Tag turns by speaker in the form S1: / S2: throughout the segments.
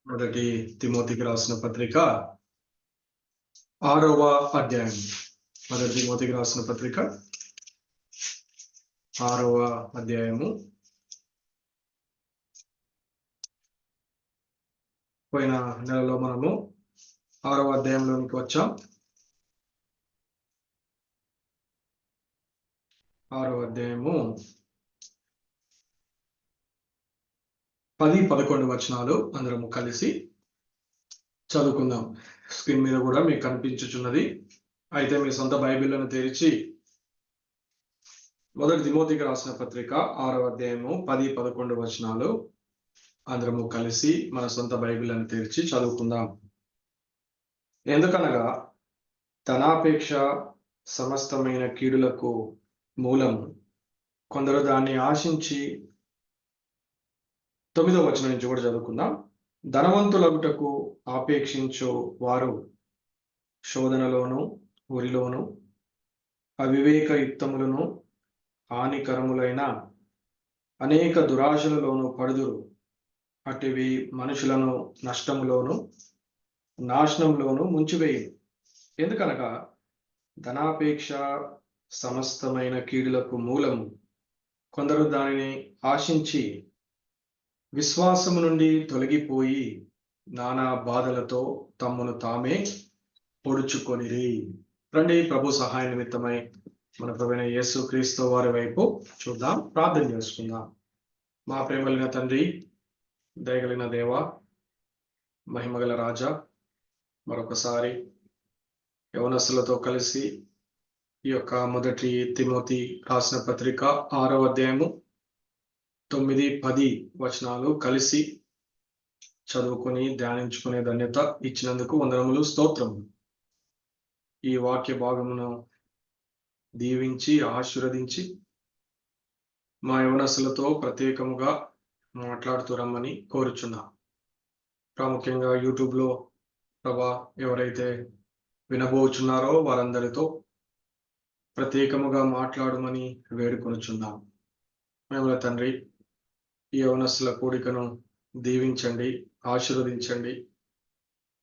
S1: మొదటి తిమోతికి రాసిన పత్రిక 6వ అధ్యాయం. మొదటి తిమోతికి రాసిన పత్రిక 6వ అధ్యాయము. పోయిన నెలలో మనము 6వ అధ్యాయంలోనికి వచ్చాం. 6వ అధ్యాయము 10-11 వచనాలు అందరము కలిసి చదువుకుందాం. స్క్రీన్ మీద కూడా మీకు కనిపించుచున్నది. అయితే మీ సొంత బైబిళ్లను తెరిచి మొదటి తిమోతికి రాసిన పత్రిక 6వ అధ్యాయము 10-11 వచనాలు అందరము కలిసి మన సొంత బైబిళ్లను తెరిచి చదువుకుందాం. ఎందుకనగా ధనాపేక్ష సమస్తమైన కీడులకు మూలము. కొందరు దాన్ని ఆశించి 9వ వచనం నుంచి కూడా చదువుకుందాం. ధనవంతులగుటకు ఆపేక్షించు వారు శోధనలోను ఉరిలోను అవివేకయుక్తములను హానికరములైన అనేక దురాశలలోను పడుదురు. అటివి మనుషులను నష్టములోను నాశనంలోను ముంచివేయు. ఎందుకనగా ధనాపేక్ష సమస్తమైన కీడులకు మూలము. కొందరు దానిని ఆశించి విశ్వాసము నుండి తొలగిపోయి నానా బాధలతో తమ్మును తామే పొడుచుకొనిరి. రండి, ప్రభు సహాయ నిమిత్తమై మన ప్రభువైన యేసు క్రీస్తు వారి వైపు చూద్దాం, ప్రార్థన చేసుకుందాం. మా ప్రేమలిన తండ్రి, దయగలిగిన దేవ, మహిమగల రాజా, మరొకసారి యవనస్తులతో కలిసి ఈ యొక్క మొదటి తిమోతి రాసిన పత్రిక 6వ అధ్యాయము 9-10 వచనాలు కలిసి చదువుకొని ధ్యానించుకునే ధన్యత ఇచ్చినందుకు వందనములు, స్తోత్రములు. ఈ వాక్య భాగమును దీవించి ఆశీర్వదించి మా యవనస్తులతో ప్రత్యేకముగా మాట్లాడుతూ రమ్మని కోరుచున్నా. ప్రాముఖ్యంగా యూట్యూబ్లో ప్రభా ఎవరైతే వినబోచున్నారో వారందరితో ప్రత్యేకముగా మాట్లాడమని వేడుకొనుచున్నాం. మేము తండ్రి, ఈ యవనస్తుల కూడికను దీవించండి, ఆశీర్వదించండి.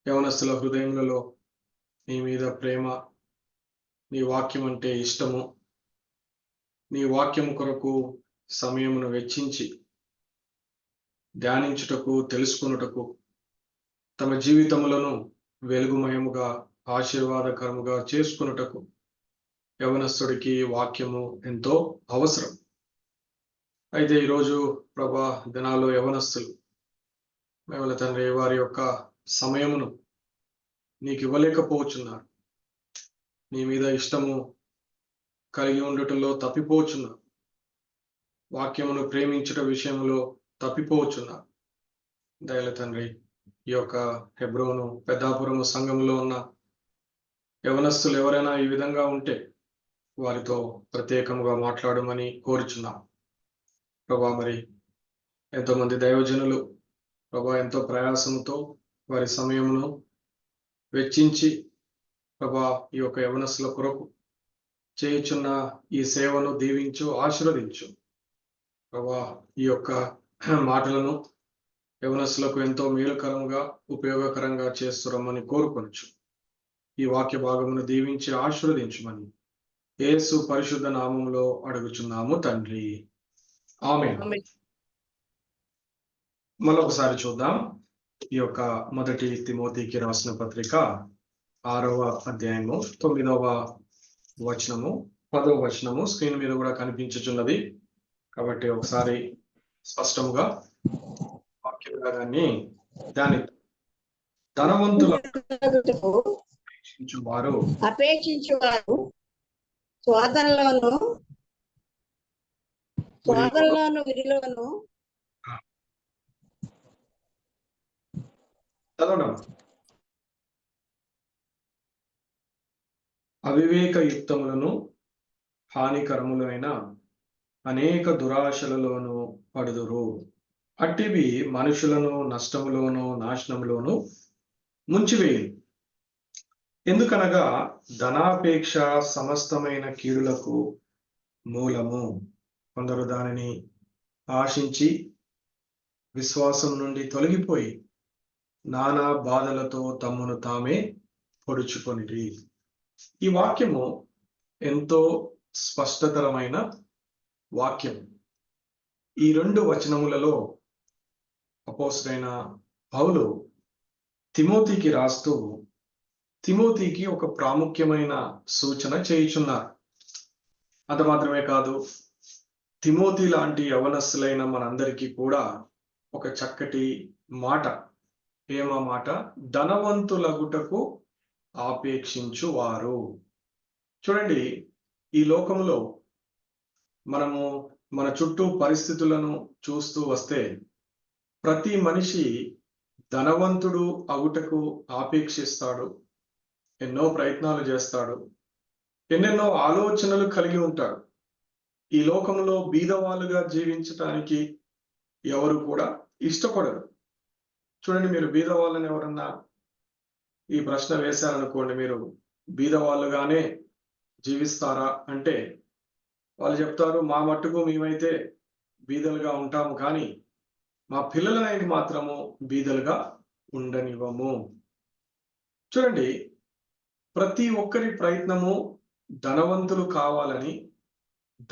S1: యవనస్తుల హృదయములలో నీ మీద ప్రేమ, నీ వాక్యం అంటే ఇష్టము, నీ వాక్యము కొరకు సమయమును వెచ్చించి ధ్యానించుటకు, తెలుసుకొనుటకు, తమ జీవితములను వెలుగుమయముగా ఆశీర్వాదకరముగా చేసుకొనుటకు యవనస్తుడికి వాక్యము ఎంతో అవసరం. అయితే ఈరోజు ప్రభా దినాల్లో యవనస్తులు మేమల తండ్రి వారి యొక్క సమయమును నీకు ఇవ్వలేకపోతున్నారు. నీ మీద ఇష్టము కలిగి ఉండటంలో తప్పిపోచున్నారు. వాక్యమును ప్రేమించుట విషయంలో తప్పిపోచున్నారు. దయల తండ్రి, ఈ యొక్క హెబ్రోను పెద్దాపురము సంఘంలో ఉన్న యవనస్తులు ఎవరైనా ఈ విధంగా ఉంటే వారితో ప్రత్యేకముగా మాట్లాడమని కోరుచున్నాం. ప్రభా, మరి ఎంతోమంది దైవజనులు ప్రభా ఎంతో ప్రయాసంతో వారి సమయమును వెచ్చించి ప్రభా ఈ యొక్క యవనస్తుల కొరకు చేయుచున్న ఈ సేవను దీవించు, ఆశీర్వదించు. ప్రభా ఈ యొక్క మాటలను యవనస్తులకు ఎంతో మేలుకరంగా ఉపయోగకరంగా చేస్తురమ్మని కోరుకొనొచ్చు. ఈ వాక్య భాగమును దీవించి ఆశీర్వదించుమని యేసు పరిశుద్ధ నామములో అడుగుచున్నాము తండ్రి, ఆమేన్. మరొకసారి చూద్దాం. ఈ యొక్క మొదటి తిమోతికి రాసిన పత్రిక 6వ అధ్యాయము 9వ వచనము 10వ వచనము స్క్రీన్ మీద కూడా కనిపించుచున్నది. కాబట్టి ఒకసారి స్పష్టముగా వాక్య భాగాన్ని దాని ధనవంతులకు
S2: అపేక్షించువారు శోధనలోను విధిలోను
S1: అవివేకయుక్తములను హానికరములైన అనేక దురాశలలోను పడుదురు. అట్టివి మనుషులను నష్టములోను నాశనములోను ముంచివేయు. ఎందుకనగా ధనాపేక్ష సమస్తమైన కీడులకు మూలము. కొందరు దానిని ఆశించి విశ్వాసం నుండి తొలగిపోయి నానా బాధలతో తమను తామే పొడుచుకొనిరి. ఈ వాక్యము ఎంతో స్పష్టతరమైన వాక్యం. ఈ 2 వచనములలో అపోస్తలుడైన పౌలు తిమోతికి రాస్తూ తిమోతికి ఒక ప్రాముఖ్యమైన సూచన చేయుచున్నారు. అంత మాత్రమే కాదు, తిమోతి లాంటి యవనస్తులైన మనందరికీ కూడా ఒక చక్కటి మాట. ఏమా మాట? ధనవంతులగుటకు ఆపేక్షించువారు. చూడండి, ఈ లోకంలో మనము మన చుట్టూ పరిస్థితులను చూస్తూ వస్తే ప్రతి మనిషి ధనవంతుడు అగుటకు ఆపేక్షిస్తాడు, ఎన్నో ప్రయత్నాలు చేస్తాడు, ఎన్నెన్నో ఆలోచనలు కలిగి ఉంటాడు. ఈ లోకంలో బీదవాళ్ళుగా జీవించటానికి ఎవరు కూడా ఇష్టపడరు. చూడండి, మీరు బీదవాళ్ళని ఎవరన్నా ఈ ప్రశ్న వేశారనుకోండి, మీరు బీదవాళ్ళుగానే జీవిస్తారా అంటే వాళ్ళు చెప్తారు, మా మట్టుకు మేమైతే బీదలుగా ఉంటాము, కానీ మా పిల్లలనేది మాత్రము బీదలుగా ఉండనివ్వము. చూడండి, ప్రతి ఒక్కరి ప్రయత్నము ధనవంతులు కావాలని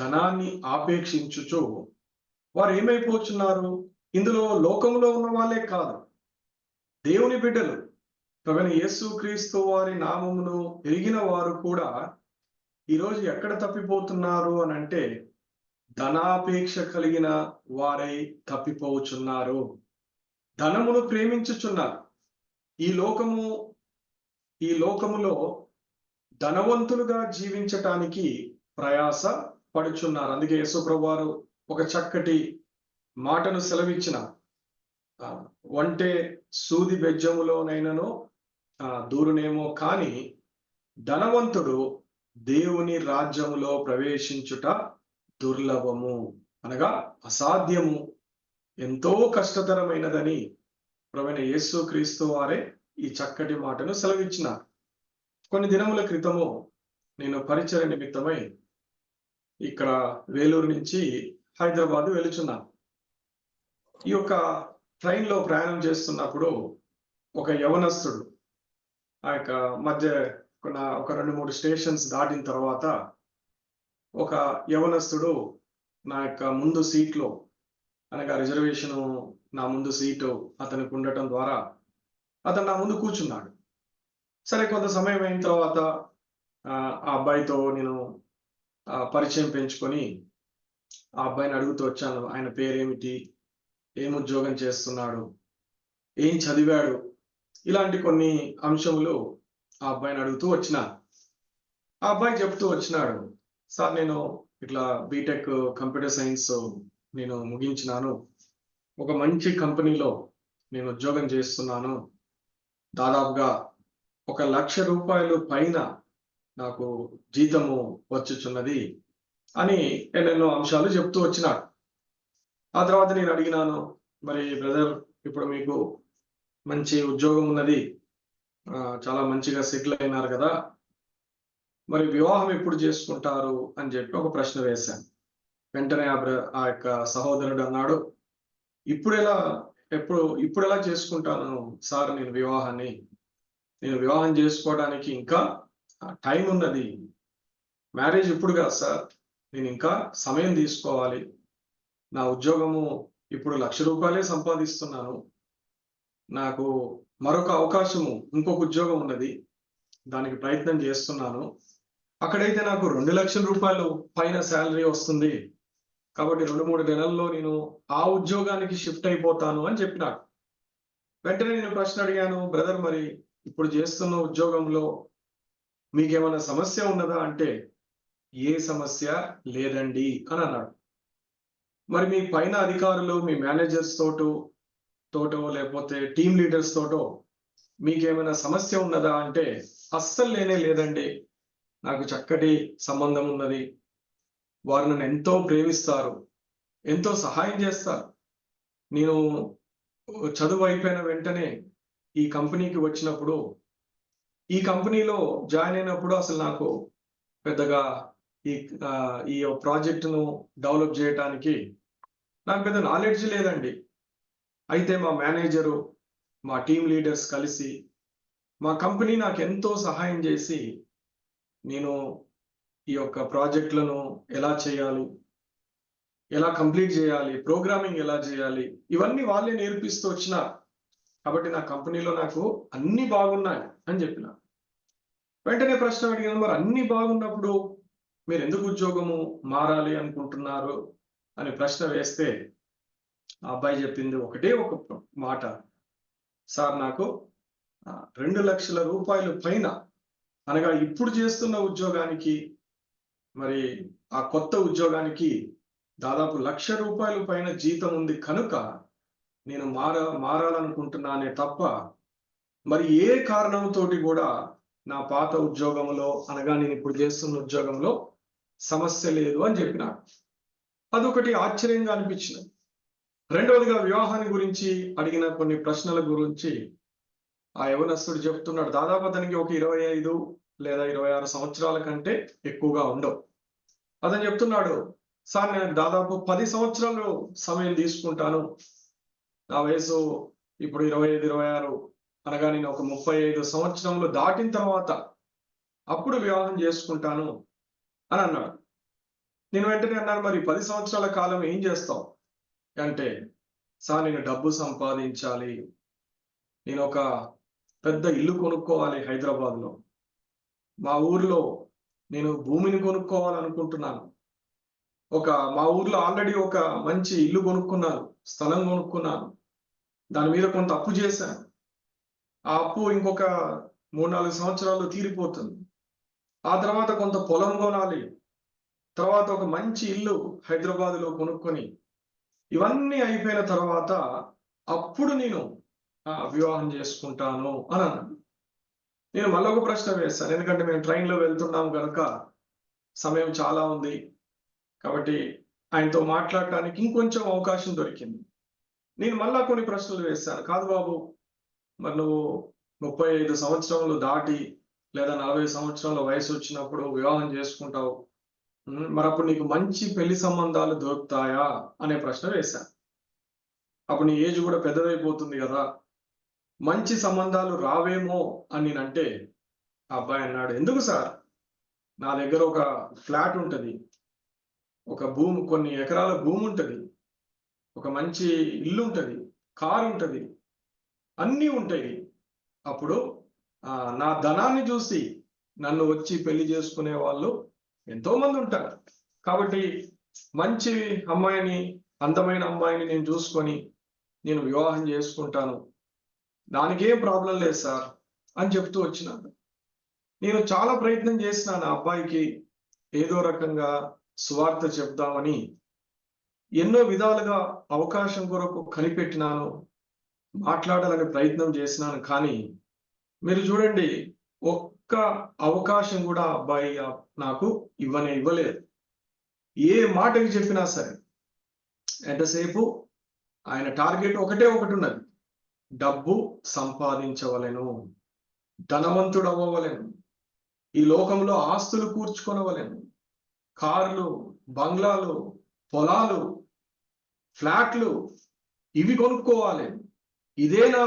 S1: ధనాన్ని ఆపేక్షించుచు వారు ఏమైపోతున్నారు? ఇందులో లోకంలో ఉన్న వాళ్ళే కాదు, దేవుని బిడ్డలు, ప్రభువైన యేసుక్రీస్తు వారి నామమును ఎరిగిన వారు కూడా ఈరోజు ఎక్కడ తప్పిపోతున్నారు అని అంటే ధనాపేక్ష కలిగిన వారై తప్పిపోచున్నారు. ధనమును ప్రేమించుచున్నారు. ఈ లోకములో ధనవంతులుగా జీవించటానికి ప్రయాస పడుచున్నారు. అందుకే యేసు ప్రభువారు ఒక చక్కటి మాటను సెలవిచ్చిన, వంటే సూది బెజ్జములోనైనను దూరునేమో కానీ ధనవంతుడు దేవుని రాజ్యములో ప్రవేశించుట దుర్లభము, అనగా అసాధ్యము, ఎంతో కష్టతరమైనదని ప్రభువైన యేసుక్రీస్తు వారే ఈ చక్కటి మాటను సెలవిచ్చినారు. కొన్ని దినముల క్రితము నేను పరిచయ నిమిత్తమై ఇక్కడ వేలూరు నుంచి హైదరాబాద్ వెళుచున్నాను. ఈ యొక్క ట్రైన్లో ప్రయాణం చేస్తున్నప్పుడు ఒక యవనస్తుడు ఆ యొక్క మధ్య ఒక 2-3 స్టేషన్స్ దాటిన తర్వాత ఒక యవనస్తుడు నా యొక్క ముందు సీట్లో, అనగా రిజర్వేషన్ నా ముందు సీటు అతనికి ఉండటం ద్వారా అతను నా ముందు కూర్చున్నాడు. సరే, కొంత సమయం అయిన తర్వాత ఆ అబ్బాయితో నేను పరిచయం పెంచుకొని ఆ అబ్బాయిని అడుగుతూ వచ్చాను, ఆయన పేరేమిటి, ఏం ఉద్యోగం చేస్తున్నాడు, ఏం చదివాడు, ఇలాంటి కొన్ని అంశములు ఆ అబ్బాయిని అడుగుతూ వచ్చిన. ఆ అబ్బాయి చెప్తూ వచ్చినాడు, సార్ నేను ఇట్లా బీటెక్ కంప్యూటర్ సైన్స్ నేను ముగించినాను, ఒక మంచి కంపెనీలో నేను ఉద్యోగం చేస్తున్నాను, దాదాపుగా 1,00,000 రూపాయలు పైన నాకు జీతము వచ్చుచున్నది అని ఎన్నెన్నో అంశాలు చెప్తూ వచ్చినాడు. ఆ తర్వాత నేను అడిగినాను, మరి బ్రదర్, ఇప్పుడు మీకు మంచి ఉద్యోగం ఉన్నది, చాలా మంచిగా సెటిల్ అయినారు కదా, మరి వివాహం ఎప్పుడు చేసుకుంటారు అని చెప్పి ఒక ప్రశ్న వేశాను. వెంటనే ఆ యొక్క సహోదరుడు అన్నాడు, ఇప్పుడు ఎలా చేసుకుంటాను సార్, నేను వివాహం చేసుకోవడానికి ఇంకా టైం ఉన్నది, మ్యారేజ్ ఇప్పుడు కాదు సార్, నేను ఇంకా సమయం తీసుకోవాలి, నా ఉద్యోగము ఇప్పుడు 1,00,000 రూపాయలే సంపాదిస్తున్నాను, నాకు మరొక అవకాశము, ఇంకొక ఉద్యోగం ఉన్నది, దానికి ప్రయత్నం చేస్తున్నాను, అక్కడైతే నాకు 2,00,000 రూపాయలు పైన శాలరీ వస్తుంది, కాబట్టి 2-3 నెలల్లో నేను ఆ ఉద్యోగానికి షిఫ్ట్ అయిపోతాను అని చెప్పినాడు. వెంటనే నేను ప్రశ్న అడిగాను, బ్రదర్, మరి ఇప్పుడు చేస్తున్న ఉద్యోగంలో మీకేమైనా సమస్య ఉన్నదా అంటే, ఏ సమస్య లేదండి అని అన్నాడు. మరి మీ పైన అధికారులు, మీ మేనేజర్స్ తోటో లేకపోతే టీమ్ లీడర్స్ తోటో మీకేమైనా సమస్య ఉన్నదా అంటే, అస్సలు లేదండి, నాకు చక్కటి సంబంధం ఉన్నది, వారు నన్ను ఎంతో ప్రేమిస్తారు, ఎంతో సహాయం చేస్తారు, నేను చదువు అయిపోయిన వెంటనే ఈ కంపెనీకి వచ్చినప్పుడు, ఈ కంపెనీలో జాయిన్ అయినప్పుడు అసలు నాకు పెద్దగా ఈ ప్రాజెక్టును డెవలప్ చేయడానికి నాకు పెద్ద నాలెడ్జ్ లేదండి, అయితే మా మేనేజరు, మా టీం లీడర్స్ కలిసి మా కంపెనీ నాకు ఎంతో సహాయం చేసి నేను ఈ యొక్క ప్రాజెక్టులను ఎలా చేయాలి, ఎలా కంప్లీట్ చేయాలి, ప్రోగ్రామింగ్ ఎలా చేయాలి, ఇవన్నీ వాళ్ళే నేర్పిస్తూ వచ్చినారు. కాబట్టి నా కంపెనీలో నాకు అన్ని బాగున్నాయి అని చెప్పిన. వెంటనే ప్రశ్న అడిగాను, మరి అన్ని బాగున్నప్పుడు మీరు ఎందుకు ఉద్యోగము మారాలి అనుకుంటున్నారు అని ప్రశ్న వేస్తే ఆ అబ్బాయి చెప్పింది ఒకటే ఒక మాట, సార్ నాకు 2 లక్షల రూపాయలు పైన, అనగా ఇప్పుడు చేస్తున్న ఉద్యోగానికి మరి ఆ కొత్త ఉద్యోగానికి దాదాపు 1,00,000 రూపాయలు పైన జీతం ఉంది కనుక నేను మారాలనుకుంటున్నానే తప్ప మరి ఏ కారణంతోటి కూడా నా పాత ఉద్యోగంలో, అనగా నేను ఇప్పుడు చేస్తున్న ఉద్యోగంలో సమస్య లేదు అని చెప్పినాడు. అదొకటి ఆశ్చర్యంగా అనిపించింది. రెండవదిగా వివాహాన్ని గురించి అడిగిన కొన్ని ప్రశ్నల గురించి ఆ యవనస్తుడు చెప్తున్నాడు. దాదాపు అతనికి ఒక 25 లేదా 26 సంవత్సరాల కంటే ఎక్కువగా ఉండవు. అతను చెప్తున్నాడు, సార్ నేను దాదాపు 10 సంవత్సరాలు సమయం తీసుకుంటాను. నా వయసు ఇప్పుడు 25, 26, అనగా నేను ఒక 35 సంవత్సరంలో దాటిన తర్వాత అప్పుడు వివాహం చేసుకుంటాను అని అన్నాడు. నేను వెంటనే అన్నాను, మరి 10 సంవత్సరాల కాలం ఏం చేస్తావు అంటే, సార్ నేను డబ్బు సంపాదించాలి, నేను ఒక పెద్ద ఇల్లు కొనుక్కోవాలి హైదరాబాద్లో, మా ఊర్లో నేను భూమిని కొనుక్కోవాలనుకుంటున్నాను, మా ఊర్లో ఆల్రెడీ ఒక మంచి ఇల్లు కొనుక్కున్నాను, స్థలం కొనుక్కున్నాను, దాని మీద కొంత అప్పు చేశాను, ఆ అప్పు ఇంకొక 3-4 సంవత్సరాల్లో తీరిపోతుంది. ఆ తర్వాత కొంత పొలం కొనాలి, తర్వాత ఒక మంచి ఇల్లు హైదరాబాద్లో కొనుక్కొని ఇవన్నీ అయిపోయిన తర్వాత అప్పుడు నేను వివాహం చేసుకుంటాను అని అన్నాను. నేను మళ్ళీ ఒక ప్రశ్న వేస్తాను, ఎందుకంటే మేము ట్రైన్లో వెళ్తున్నాం కనుక సమయం చాలా ఉంది కాబట్టి ఆయనతో మాట్లాడటానికి ఇంకొంచెం అవకాశం దొరికింది. నేను మళ్ళా కొన్ని ప్రశ్నలు వేశాను. కాదు బాబు, మరి నువ్వు 35 సంవత్సరాలు దాటి లేదా 40 సంవత్సరాల వయసు వచ్చినప్పుడు వివాహం చేసుకుంటావు, మరి అప్పుడు నీకు మంచి పెళ్లి సంబంధాలు దొరుకుతాయా అనే ప్రశ్న వేశాను. అప్పుడు నీ ఏజ్ కూడా పెద్దదైపోతుంది కదా, మంచి సంబంధాలు రావేమో అని నేనంటే ఆ అబ్బాయి అన్నాడు, ఎందుకు సార్, నా దగ్గర ఒక ఫ్లాట్ ఉంటుంది, ఒక భూమి, కొన్ని ఎకరాల భూమి ఉంటుంది, ఒక మంచి ఇల్లు ఉంటుంది, కారు ఉంటుంది, అన్నీ ఉంటాయి. అప్పుడు నా ధనాన్ని చూసి నన్ను వచ్చి పెళ్లి చేసుకునే వాళ్ళు ఎంతో మంది ఉంటారు. కాబట్టి మంచి అమ్మాయిని, అందమైన అమ్మాయిని నేను చూసుకొని నేను వివాహం చేసుకుంటాను, దానికేం ప్రాబ్లం లేదు సార్ అని చెప్తూ వచ్చినాను. నేను చాలా ప్రయత్నం చేసినాను ఆ అబ్బాయికి ఏదో రకంగా సువార్త చెప్దామని, ఎన్నో విధాలుగా అవకాశం కొరకు కనిపెట్టినాను, మాట్లాడాలని ప్రయత్నం చేసినాను. కానీ మీరు చూడండి, ఒక్క అవకాశం కూడా అబ్బాయి నాకు ఇవ్వలేదు. ఏ మాటకి చెప్పినా సరే ఎంతసేపు ఆయన టార్గెట్ ఒకటి ఉన్నది, డబ్బు సంపాదించవలెను, ధనవంతుడు అవ్వవలెను, ఈ లోకంలో ఆస్తులు కూర్చుకొనవలెను, కార్లు, బంగ్లాలు, పొలాలు, ఫ్లాట్లు ఇవి కొనుక్కోవాలి, ఇదే నా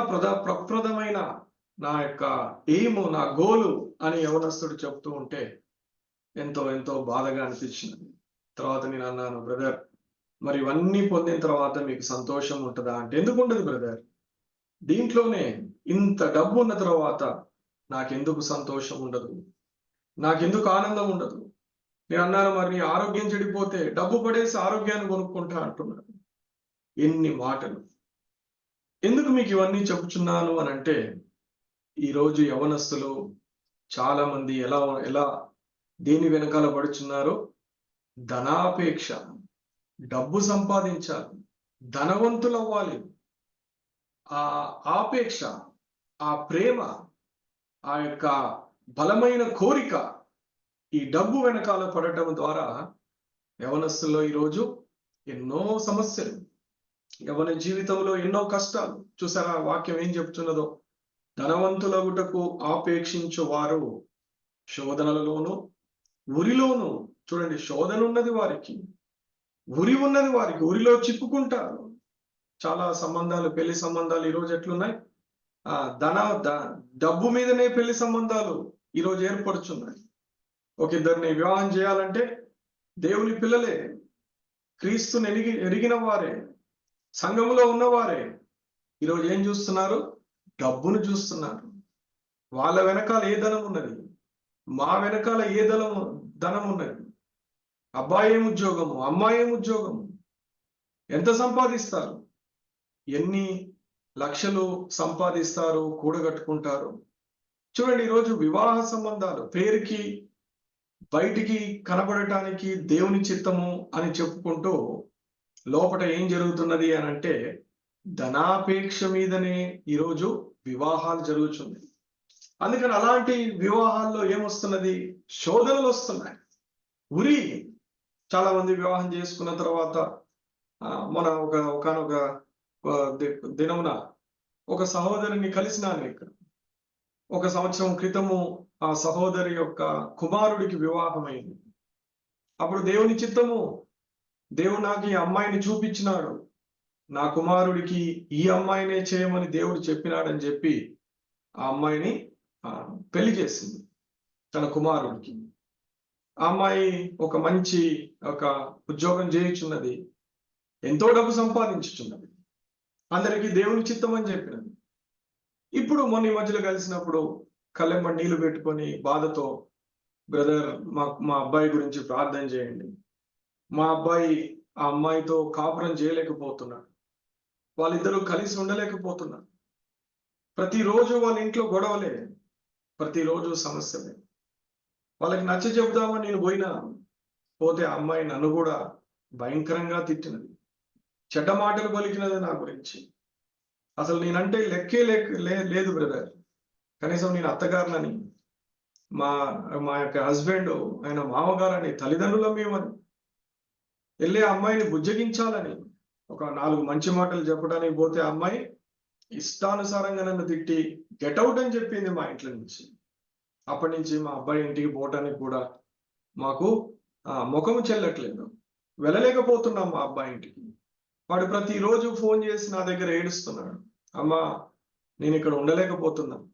S1: ప్రప్రదమైన నా యొక్క ఎయిము, నా గోలు అని యవనస్తుడు చెప్తూ ఉంటే ఎంతో ఎంతో బాధగా అనిపించింది. తర్వాత నేను అన్నాను, బ్రదర్, మరి ఇవన్నీ పొందిన తర్వాత మీకు సంతోషం ఉంటుందా అంటే, ఎందుకు ఉండదు బ్రదర్, దీంట్లోనే ఇంత డబ్బు ఉన్న తర్వాత నాకెందుకు సంతోషం ఉండదు, నాకెందుకు ఆనందం ఉండదు. నేను అన్నాను, మరి నీ ఆరోగ్యం చెడిపోతే డబ్బు పడేసి ఆరోగ్యాన్ని కొనుక్కుంటా అంటున్నాడు. ఎన్ని మాటలు! ఎందుకు మీకు ఇవన్నీ చెప్పుచున్నాను అని అంటే, ఈరోజు యవనస్తులు చాలా మంది ఎలా దేని వెనకాల పడుచున్నారో, ధనాపేక్ష, డబ్బు సంపాదించాలి, ధనవంతులు అవ్వాలి, ఆ ఆపేక్ష, ఆ ప్రేమ, ఆ యొక్క బలమైన కోరిక ఈ డబ్బు వెనకాల పడటం ద్వారా యవనస్తుల్లో ఈరోజు ఎన్నో సమస్యలు, యవన జీవితంలో ఎన్నో కష్టాలు. చూసారా వాక్యం ఏం చెప్తున్నదో, ధనవంతులగుటకు ఆపేక్షించు వారు శోధనలలోను ఉరిలోను, చూడండి, శోధన ఉన్నది వారికి, ఉరి ఉన్నది వారికి, ఉరిలో చిక్కుకుంటారు. చాలా సంబంధాలు, పెళ్లి సంబంధాలు ఈరోజు ఎట్లున్నాయి? ఆ డబ్బు మీదనే పెళ్లి సంబంధాలు ఈరోజు ఏర్పడుచున్నాయి. ఒక ఇద్దరిని వివాహం చేయాలంటే దేవుని పిల్లలే, క్రీస్తుని ఎరిగిన వారే, సంఘంలో ఉన్నవారే ఈరోజు ఏం చూస్తున్నారు? డబ్బును చూస్తున్నారు. వాళ్ళ వెనకాల ఏ ధనం ఉన్నది, మా వెనకాల ఏ ధనం ఉన్నది. అబ్బాయి ఏం ఉద్యోగము, అమ్మాయి ఏం ఉద్యోగము, ఎంత సంపాదిస్తారు, ఎన్ని లక్షలు సంపాదిస్తారు, కూడగట్టుకుంటారు. చూడండి, ఈరోజు వివాహ సంబంధాలు పేరుకి, బయటికి కనబడటానికి దేవుని చిత్తము అని చెప్పుకుంటూ లోపల ఏం జరుగుతున్నది అని అంటే ధనాపేక్ష మీదనే ఈరోజు వివాహాలు జరుగుతుంది. అందుకని అలాంటి వివాహాల్లో ఏమొస్తున్నది? శోధనలు వస్తున్నాయి. ఉరి చాలా మంది వివాహం చేసుకున్న తర్వాత మన ఒకనొక దినమున ఒక సహోదరిని కలిసినాను ఇక్కడ. 1 సంవత్సరం క్రితము ఆ సహోదరి యొక్క కుమారుడికి వివాహమైంది. అప్పుడు దేవుని చిత్తము, దేవుడు నాకు ఈ అమ్మాయిని చూపించినాడు, నా కుమారుడికి ఈ అమ్మాయినే చేయమని దేవుడు చెప్పినాడని చెప్పి ఆ అమ్మాయిని పెళ్లి చేసింది తన కుమారుడికి. ఆ అమ్మాయి ఒక మంచి ఉద్యోగం చేయుచున్నది, ఎంతో డబ్బు సంపాదించుచున్నది, అందరికీ దేవుని చిత్తం అని చెప్పినది. ఇప్పుడు మొన్న ఈ మధ్యలో కలిసినప్పుడు కళ్ళెమ్మ నీళ్లు పెట్టుకొని బాధతో, బ్రదర్ మా అబ్బాయి గురించి ప్రార్థన చేయండి, మా అబ్బాయి ఆ అమ్మాయితో కాపురం చేయలేకపోతున్నాడు, వాళ్ళిద్దరూ కలిసి ఉండలేకపోతున్నారు, ప్రతిరోజు వాళ్ళ ఇంట్లో గొడవలే, ప్రతిరోజు సమస్యలే. వాళ్ళకి నచ్చ చెబుదామని నేను పోతే ఆ అమ్మాయి నన్ను కూడా భయంకరంగా తిట్టినది, చెడ్డ మాటలు పలికినది నా గురించి. అసలు నేనంటే లెక్కే లేదు బ్రదర్. కనీసం నేను అత్తగారులని, మా యొక్క హస్బెండ్ ఆయన మామగారని, తల్లిదండ్రుల మేమని వెళ్ళి ఆ అమ్మాయిని బుజ్జగించాలని ఒక 4 మంచి మాటలు చెప్పడానికి పోతే ఆ అమ్మాయి ఇష్టానుసారంగా నన్ను తిట్టి గెట్అవుట్ అని చెప్పింది మా ఇంట్లో నుంచి. అప్పటి నుంచి మా అబ్బాయి ఇంటికి పోవటానికి కూడా మాకు ముఖము చెల్లట్లేదు, వెళ్ళలేకపోతున్నాం మా అబ్బాయి ఇంటికి. వాడు ప్రతిరోజు ఫోన్ చేసి నా దగ్గర ఏడుస్తున్నాడు, అమ్మా నేను ఇక్కడ ఉండలేకపోతున్నాను,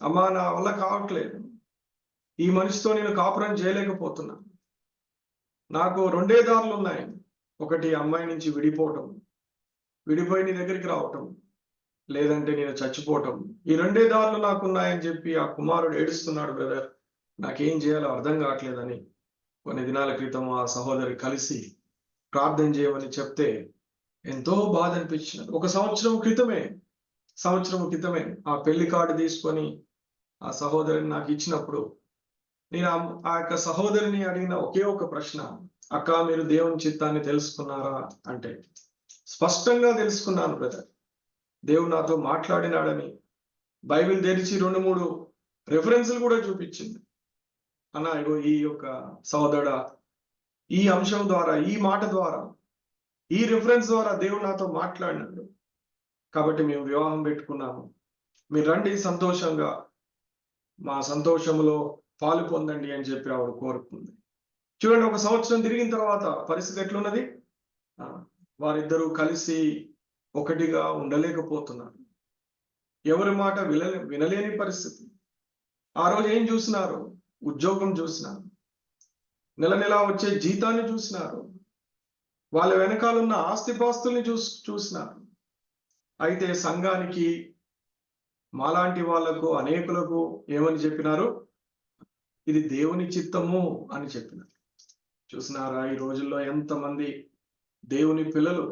S1: అమ్మా నా వల్ల కావట్లేదు, ఈ మనిషితో నేను కాపురం చేయలేకపోతున్నాను, నాకు 2 దారులు ఉన్నాయి, ఒకటి అమ్మాయి నుంచి విడిపోవటం, విడిపోయి నీ దగ్గరికి రావటం, లేదంటే నేను చచ్చిపోవటం. ఈ 2 దారులు నాకున్నాయని చెప్పి ఆ కుమారుడు ఏడుస్తున్నాడు. బ్రదర్ నాకేం చేయాలో అర్థం కావట్లేదని కొన్ని దినాల క్రితం ఆ సహోదరి కలిసి ప్రార్థన చేయమని చెప్తే ఎంతో బాధ అనిపించినది. 1 సంవత్సరం క్రితమే ఆ పెళ్లి కార్డు తీసుకొని ఆ సహోదరిని నాకు ఇచ్చినప్పుడు నేను ఆ యొక్క సహోదరిని అడిగిన ఒకే ఒక ప్రశ్న, అక్క మీరు దేవుని చిత్తాన్ని తెలుసుకున్నారా అంటే, స్పష్టంగా తెలుసుకున్నాను బ్రదర్, దేవుడు నాతో మాట్లాడినాడని బైబిల్ తెరిచి 2-3 రెఫరెన్స్లు కూడా చూపించింది. అన్న ఇగో ఈ యొక్క సహోదరుడా, ఈ అంశం ద్వారా, ఈ మాట ద్వారా, ఈ రిఫరెన్స్ ద్వారా దేవుడు నాతో మాట్లాడినాడు, కాబట్టి మేము వివాహం పెట్టుకున్నాము, మీరు రండి సంతోషంగా మా సంతోషంలో పాలు పొందండి అని చెప్పి ఆవిడ కోరుకుంది. చూడండి, 1 సంవత్సరం తిరిగిన తర్వాత పరిస్థితి ఎట్లున్నది? వారిద్దరూ కలిసి ఒకటిగా ఉండలేకపోతున్నారు, ఎవరి మాట వినలేని పరిస్థితి. ఆ రోజు ఏం చూసినారు? ఉద్యోగం చూసినారు, నెల వచ్చే జీతాన్ని చూసినారు, వాళ్ళ వెనకాలన్న ఆస్తిపాస్తుల్ని చూసినారు. అయితే సంఘానికి, మాలాంటి వాళ్లకు, అనేకులకు ఏమని చెప్పినారు? ఇది దేవుని చిత్తము అని చెప్పినారు. చూసినారా ఈ రోజుల్లో ఎంతమంది దేవుని పిల్లలు,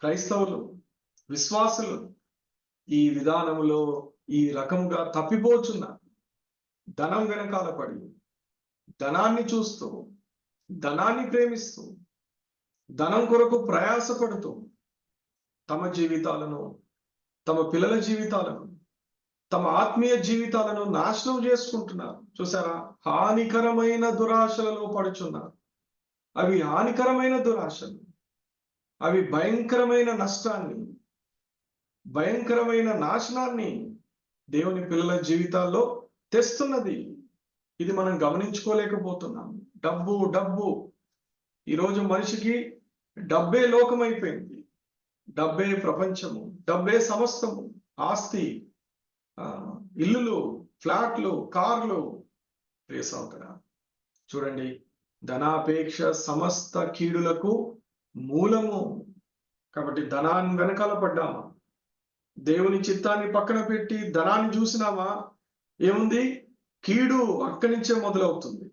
S1: క్రైస్తవులు, విశ్వాసులు ఈ విధానంలో ఈ రకంగా తప్పిపోతున్నారు. ధనం వెనకాల పడి, ధనాన్ని చూస్తూ, ధనాన్ని ప్రేమిస్తూ, ధనం కొరకు ప్రయాసపడుతూ తమ జీవితాలను, తమ పిల్లల జీవితాలను, తమ ఆత్మీయ జీవితాలను నాశనం చేసుకుంటున్నారు. చూసారా? హానికరమైన దురాశలలో పడుచున్నారు. అవి హానికరమైన దురాశలు, అవి భయంకరమైన నష్టాన్ని, భయంకరమైన నాశనాన్ని దేవుని పిల్లల జీవితాల్లో తెస్తున్నది. ఇది మనం గమనించుకోలేకపోతున్నాం. డబ్బు ఈరోజు మనిషికి డబ్బే లోకమైపోయింది. డబ్బే ప్రపంచము, డబ్బే సమస్తము, ఆస్తి, ఇల్లులు, ఫ్లాట్లు, కార్లు. ప్రియ సహోదరా, చూడండి, ధనాపేక్ష సమస్త కీడులకు మూలము. కాబట్టి ధనాన్ని వెనకాల పడ్డామా, దేవుని చిత్తాన్ని పక్కన పెట్టి ధనాన్ని చూసినామా, ఏముంది? కీడు అక్కడి నుంచే మొదలవుతుంది.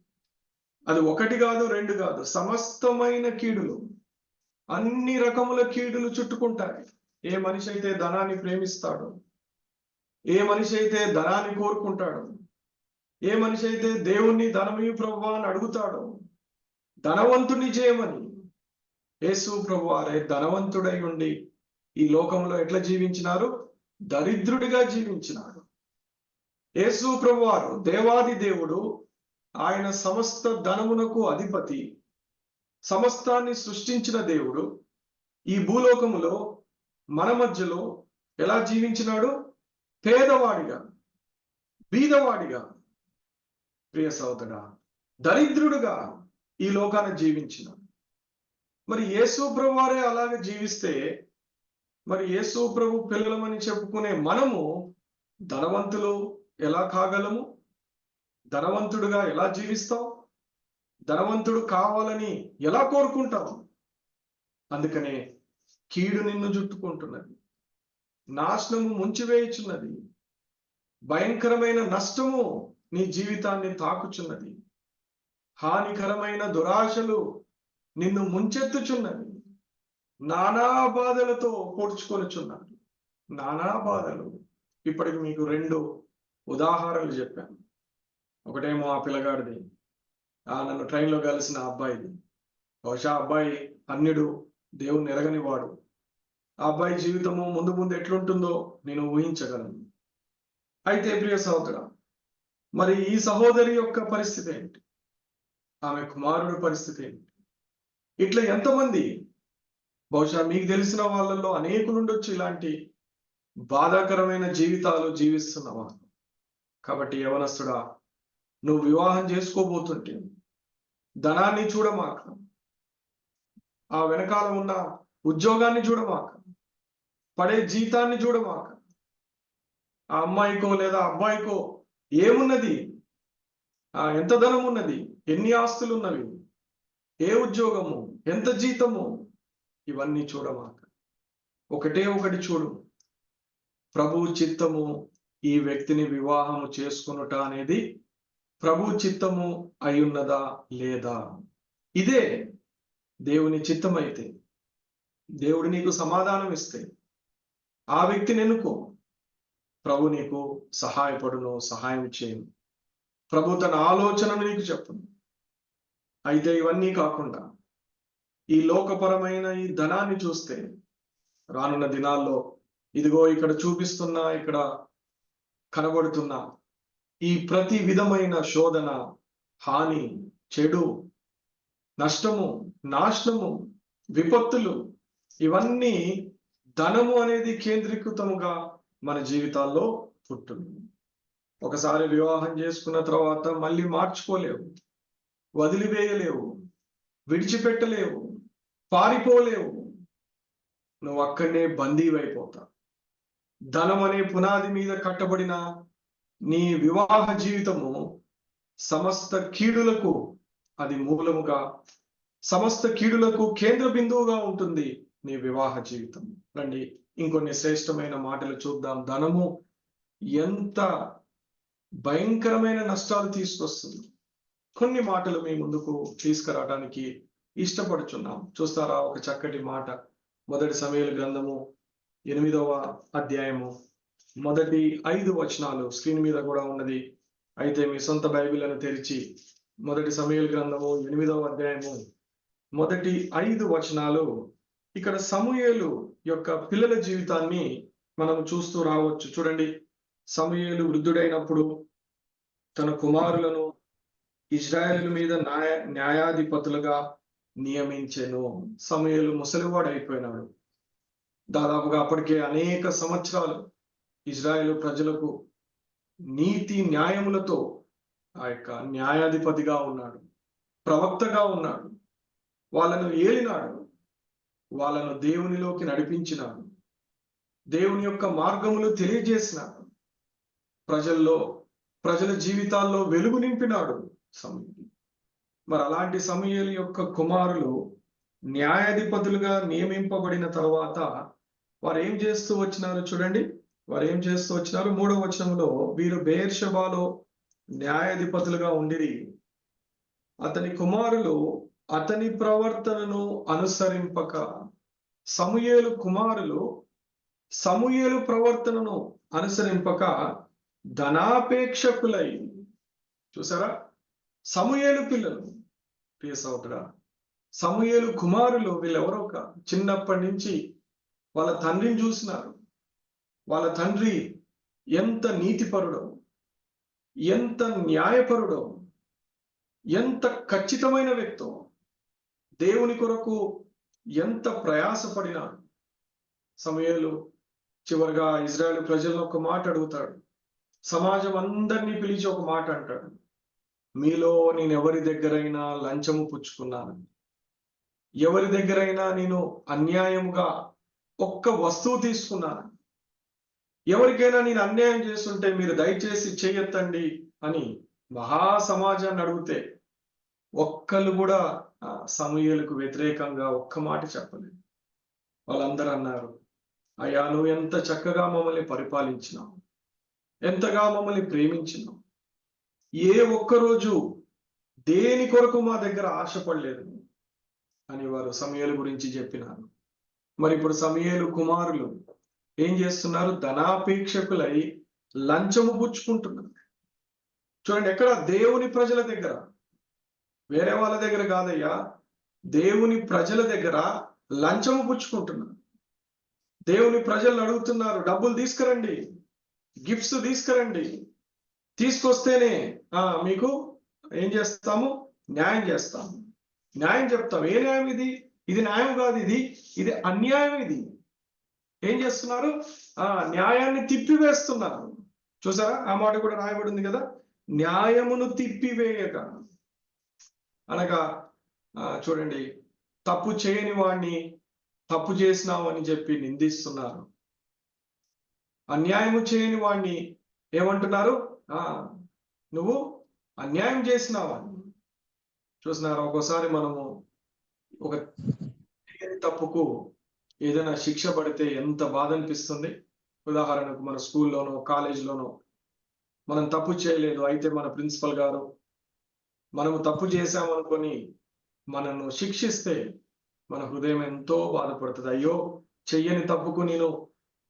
S1: అది ఒకటి కాదు, రెండు కాదు, సమస్తమైన కీడులు, అన్ని రకముల కీడులు చుట్టుకుంటాయి. ఏ మనిషి అయితే ధనాన్ని ప్రేమిస్తాడో, ఏ మనిషి అయితే ధనాన్ని కోరుకుంటాడో, ఏ మనిషి అయితే దేవుణ్ణి ధనమీ ప్రభువా అని అడుగుతాడో, ధనవంతుని చేయమని యేసు ప్రభువారే ధనవంతుడై ఉండి ఈ లోకంలో ఎట్లా జీవించినారు? దరిద్రుడిగా జీవించినాడు. యేసు ప్రభువారు దేవాది దేవుడు, ఆయన సమస్త ధనమునకు అధిపతి, సమస్తాన్ని సృష్టించిన దేవుడు ఈ భూలోకములో మన మధ్యలో ఎలా జీవించినాడు? పేదవాడిగా, బీదవాడిగా, ప్రియ సహోదరా, దరిద్రుడుగా ఈ లోకాన జీవించినాడు. మరి యేసు ప్రభు వారే అలాగే జీవిస్తే, మరి యేసు ప్రభు పిల్లలమని చెప్పుకునే మనము ధనవంతులు ఎలా కాగలము? ధనవంతుడుగా ఎలా జీవిస్తాం? ధనవంతుడు కావాలని ఎలా కోరుకుంటాం? అందుకనే కీడు నిన్ను చుట్టుకుంటున్నది, నాశనము ముంచివేయుచున్నది, భయంకరమైన నష్టము నీ జీవితాన్ని తాకుచున్నది, హానికరమైన దురాశలు నిన్ను ముంచెత్తుచున్నది, నానా బాధలతో పొడుచుకొనుచున్నాడు. నానా బాధలు. ఇప్పటికి మీకు 2 ఉదాహరణలు చెప్పాను. ఒకటేమో ఆ పిల్లగాడిది, నన్ను ట్రైన్లో కలిసిన అబ్బాయిది. బహుశా అబ్బాయి అన్యుడు, దేవుని ఎరగనివాడు. ఆ అబ్బాయి జీవితము ముందు ముందు ఎట్లుంటుందో నేను ఊహించగలను. అయితే ప్రియ సహోదరా, మరి ఈ సహోదరి యొక్క పరిస్థితి ఏంటి? ఆమె కుమారుడి పరిస్థితి ఏంటి? ఇట్లా ఎంతమంది, బహుశా మీకు తెలిసిన వాళ్ళల్లో అనేకులు ఉండొచ్చు ఇలాంటి బాధాకరమైన జీవితాలు జీవిస్తున్నవారు. కాబట్టి యవనస్తుడా, నువ్వు వివాహం చేసుకోబోతుంటే ధనాన్ని చూడమాక, ఆ వెనకాల ఉన్న ఉద్యోగాన్ని చూడమాక, పడే జీతాన్ని చూడమాక, ఆ అమ్మాయికో లేదా అబ్బాయికో ఏమున్నది, ఎంత ధనం ఉన్నది, ఎన్ని ఆస్తులు ఉన్నవి, ఏ ఉద్యోగము, ఎంత జీతము, ఇవన్నీ చూడమాక. ఒకటే ఒకటి చూడు, ప్రభు చిత్తము ఈ వ్యక్తిని వివాహము చేసుకొనుట అనేది ప్రభు చిత్తము అయ్యున్నదా లేదా? ఇదే దేవుని చిత్తమైతే, దేవుడు నీకు సమాధానం ఇస్తే ఆ వ్యక్తిని ఎన్నుకో. ప్రభు నీకు సహాయపడును, సహాయం చేయను. ప్రభు తన ఆలోచనను నీకు చెప్పును. అయితే ఇవన్నీ కాకుండా ఈ లోకపరమైన ఈ ధనాన్ని చూస్తే రానున్న దినాల్లో ఇదిగో ఇక్కడ చూపిస్తున్నా, ఇక్కడ కనబడుతున్నా ఈ ప్రతి విధమైన శోధన, హాని, చెడు, నష్టము, నాశనము, విపత్తులు, ఇవన్నీ ధనము అనేది కేంద్రీకృతముగా మన జీవితాల్లో పుట్టుంది. ఒకసారి వివాహం చేసుకున్న తర్వాత మళ్ళీ మార్చుకోలేవు, వదిలివేయలేవు, విడిచిపెట్టలేవు, పారిపోలేవు. నువ్వు అక్కడనే బందీవైపోతావు. ధనం అనే పునాది మీద కట్టబడిన నీ వివాహ జీవితము సమస్త కీడులకు అది మూలముగా, సమస్త కీడులకు కేంద్ర బిందువుగా ఉంటుంది నీ వివాహ జీవితం. రండి ఇంకొన్ని శ్రేష్టమైన మాటలు చూద్దాం. ధనము ఎంత భయంకరమైన నష్టాలు తీసుకొస్తుంది. కొన్ని మాటలు మీ ముందుకు తీసుకురావడానికి ఇష్టపడుచున్నాం. చూస్తారా ఒక చక్కటి మాట? మొదటి సమూయేలు గ్రంథము 8వ అధ్యాయము మొదటి 5 వచనాలు స్క్రీన్ మీద కూడా ఉన్నది. అయితే మీ సొంత బైబిళ్లను తెరిచి మొదటి సమూయేలు గ్రంథము 8వ అధ్యాయము మొదటి 5 వచనాలు, ఇక్కడ సమూయేలు యొక్క పిల్లల జీవితాన్ని మనం చూస్తూ రావచ్చు. చూడండి, సమూయేలు వృద్ధుడైనప్పుడు తన కుమారులను ఇశ్రాయేలు మీద న్యాయాధిపతులుగా నియమించెను. సమూయేలు ముసలివాడు అయిపోయినాడు. దాదాపుగా అప్పటికే అనేక సంవత్సరాలు ఇజ్రాయేలు ప్రజలకు నీతి న్యాయములతో ఆ యొక్క న్యాయాధిపతిగా ఉన్నాడు, ప్రవక్తగా ఉన్నాడు, వాళ్ళను ఏలినాడు. వాళ్ళను దేవునిలోకి నడిపించినాడు, దేవుని యొక్క మార్గములు తెలియజేసినాడు, ప్రజల జీవితాల్లో వెలుగు నింపినాడు సమూయేలు. మరి అలాంటి సమూయేలు యొక్క కుమారులు న్యాయాధిపతులుగా నియమింపబడిన తర్వాత వారు ఏం చేస్తూ వచ్చినారు చూడండి. వారు ఏం చేస్తూ వచ్చినారు? 3వ వచనంలో, వీరు బెయేర్షెబాలో న్యాయాధిపతులుగా ఉండిరి. అతని కుమారులు అతని ప్రవర్తనను అనుసరింపక, సమూయేలు కుమారులు సమూయేలు ప్రవర్తనను అనుసరింపక ధనాపేక్షకులై. చూసారా? సమూయేలు పిల్లలు, ప్రియ సహోదరా, సమూయేలు కుమారులు వీళ్ళెవరో కాదు. చిన్నప్పటి నుంచి వాళ్ళ తండ్రిని చూసినారు. వాళ్ళ తండ్రి ఎంత నీతిపరుడో, ఎంత న్యాయపరుడో, ఎంత ఖచ్చితమైన వ్యక్తో, దేవుని కొరకు ఎంత ప్రయాసపడినాడు. సమూయేలు చివరిగా ఇజ్రాయేలు ప్రజలను ఒక మాట అడుగుతాడు. సమాజం అందరినీ పిలిచి ఒక మాట అంటాడు, మీలో నేను ఎవరి దగ్గరైనా లంచము పుచ్చుకున్నాను, ఎవరి దగ్గరైనా నేను అన్యాయముగా ఒక్క వస్తువు తీసుకున్నాను, ఎవరికైనా నేను అన్యాయం చేస్తుంటే మీరు దయచేసి చేయొద్దండి అని మహాసమాజాన్ని అడిగితే ఒక్కళ్ళు కూడా సమూయేలుకు వ్యతిరేకంగా ఒక్క మాట చెప్పలేదు. వాళ్ళందరూ అన్నారు, అయ్యా నువ్వు ఎంత చక్కగా మమ్మల్ని పరిపాలించినావు, ఎంతగా మమ్మల్ని ప్రేమించినావు, ఏ ఒక్కరోజు దేని కొరకు మా దగ్గర ఆశపడలేదు అని వారు సమూయేలు గురించి చెప్పినారు. మరి ఇప్పుడు సమూయేలు కుమారులు ఏం చేస్తున్నారు? ధనాపేక్షకులై లంచము పుచ్చుకుంటున్నారు. చూడండి, ఎక్కడ? దేవుని ప్రజల దగ్గర, వేరే వాళ్ళ దగ్గర కాదయ్యా, దేవుని ప్రజల దగ్గర లంచము పుచ్చుకుంటున్నారు. దేవుని ప్రజలను అడుగుతున్నారు, డబ్బులు తీసుకురండి, గిఫ్ట్స్ తీసుకురండి, తీసుకొస్తేనే మీకు ఏం చేస్తాము? న్యాయం చేస్తాము, న్యాయం చెప్తాం. ఏ న్యాయం ఇది? ఇది న్యాయం కాదు, ఇది అన్యాయం. ఇది ఏం చేస్తున్నారు? న్యాయాన్ని తిప్పివేస్తున్నారు. చూసారా? ఆ మాట కూడా రాయబడి ఉంది కదా, న్యాయమును తిప్పివేయక. అనగా చూడండి, తప్పు చేయని వాడిని తప్పు చేసినావు అని చెప్పి నిందిస్తున్నారు. అన్యాయము చేయని వాడిని ఏమంటున్నారు? నువ్వు అన్యాయం చేసినావని. చూసినారా? ఒక్కోసారి మనము ఒక తప్పుకు ఏదైనా శిక్ష పడితే ఎంత బాధ అనిపిస్తుంది. ఉదాహరణకు మన స్కూల్లోనో కాలేజీలోనో మనం తప్పు చేయలేదు, అయితే మన ప్రిన్సిపల్ గారు మనము తప్పు చేశామనుకొని మనను శిక్షిస్తే మన హృదయం ఎంతో బాధపడుతుంది. అయ్యో, చెయ్యని తప్పుకు నేను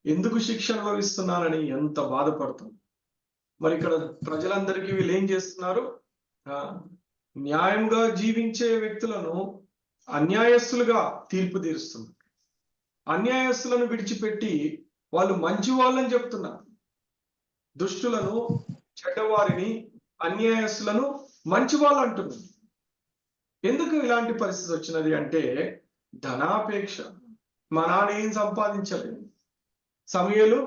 S1: ఎందుకు శిక్ష అనుభవిస్తున్నానని ఎంత బాధపడతాం. మరి ఇక్కడ ప్రజలందరికీ వీళ్ళు ఏం చేస్తున్నారు? న్యాయంగా జీవించే వ్యక్తులను అన్యాయస్తులుగా తీర్పు తీరుస్తున్నారు. అన్యాయస్తులను విడిచిపెట్టి వాళ్ళు మంచి వాళ్ళని చెప్తున్నారు. దుష్టులను, చెడ్డవారిని, అన్యాయస్తులను మంచి వాళ్ళు అంటున్నారు. ఎందుకు ఇలాంటి పరిస్థితి వచ్చినది అంటే ధనాపేక్ష. మా నాన్న ఏం సంపాదించలేదు, సమూయేలు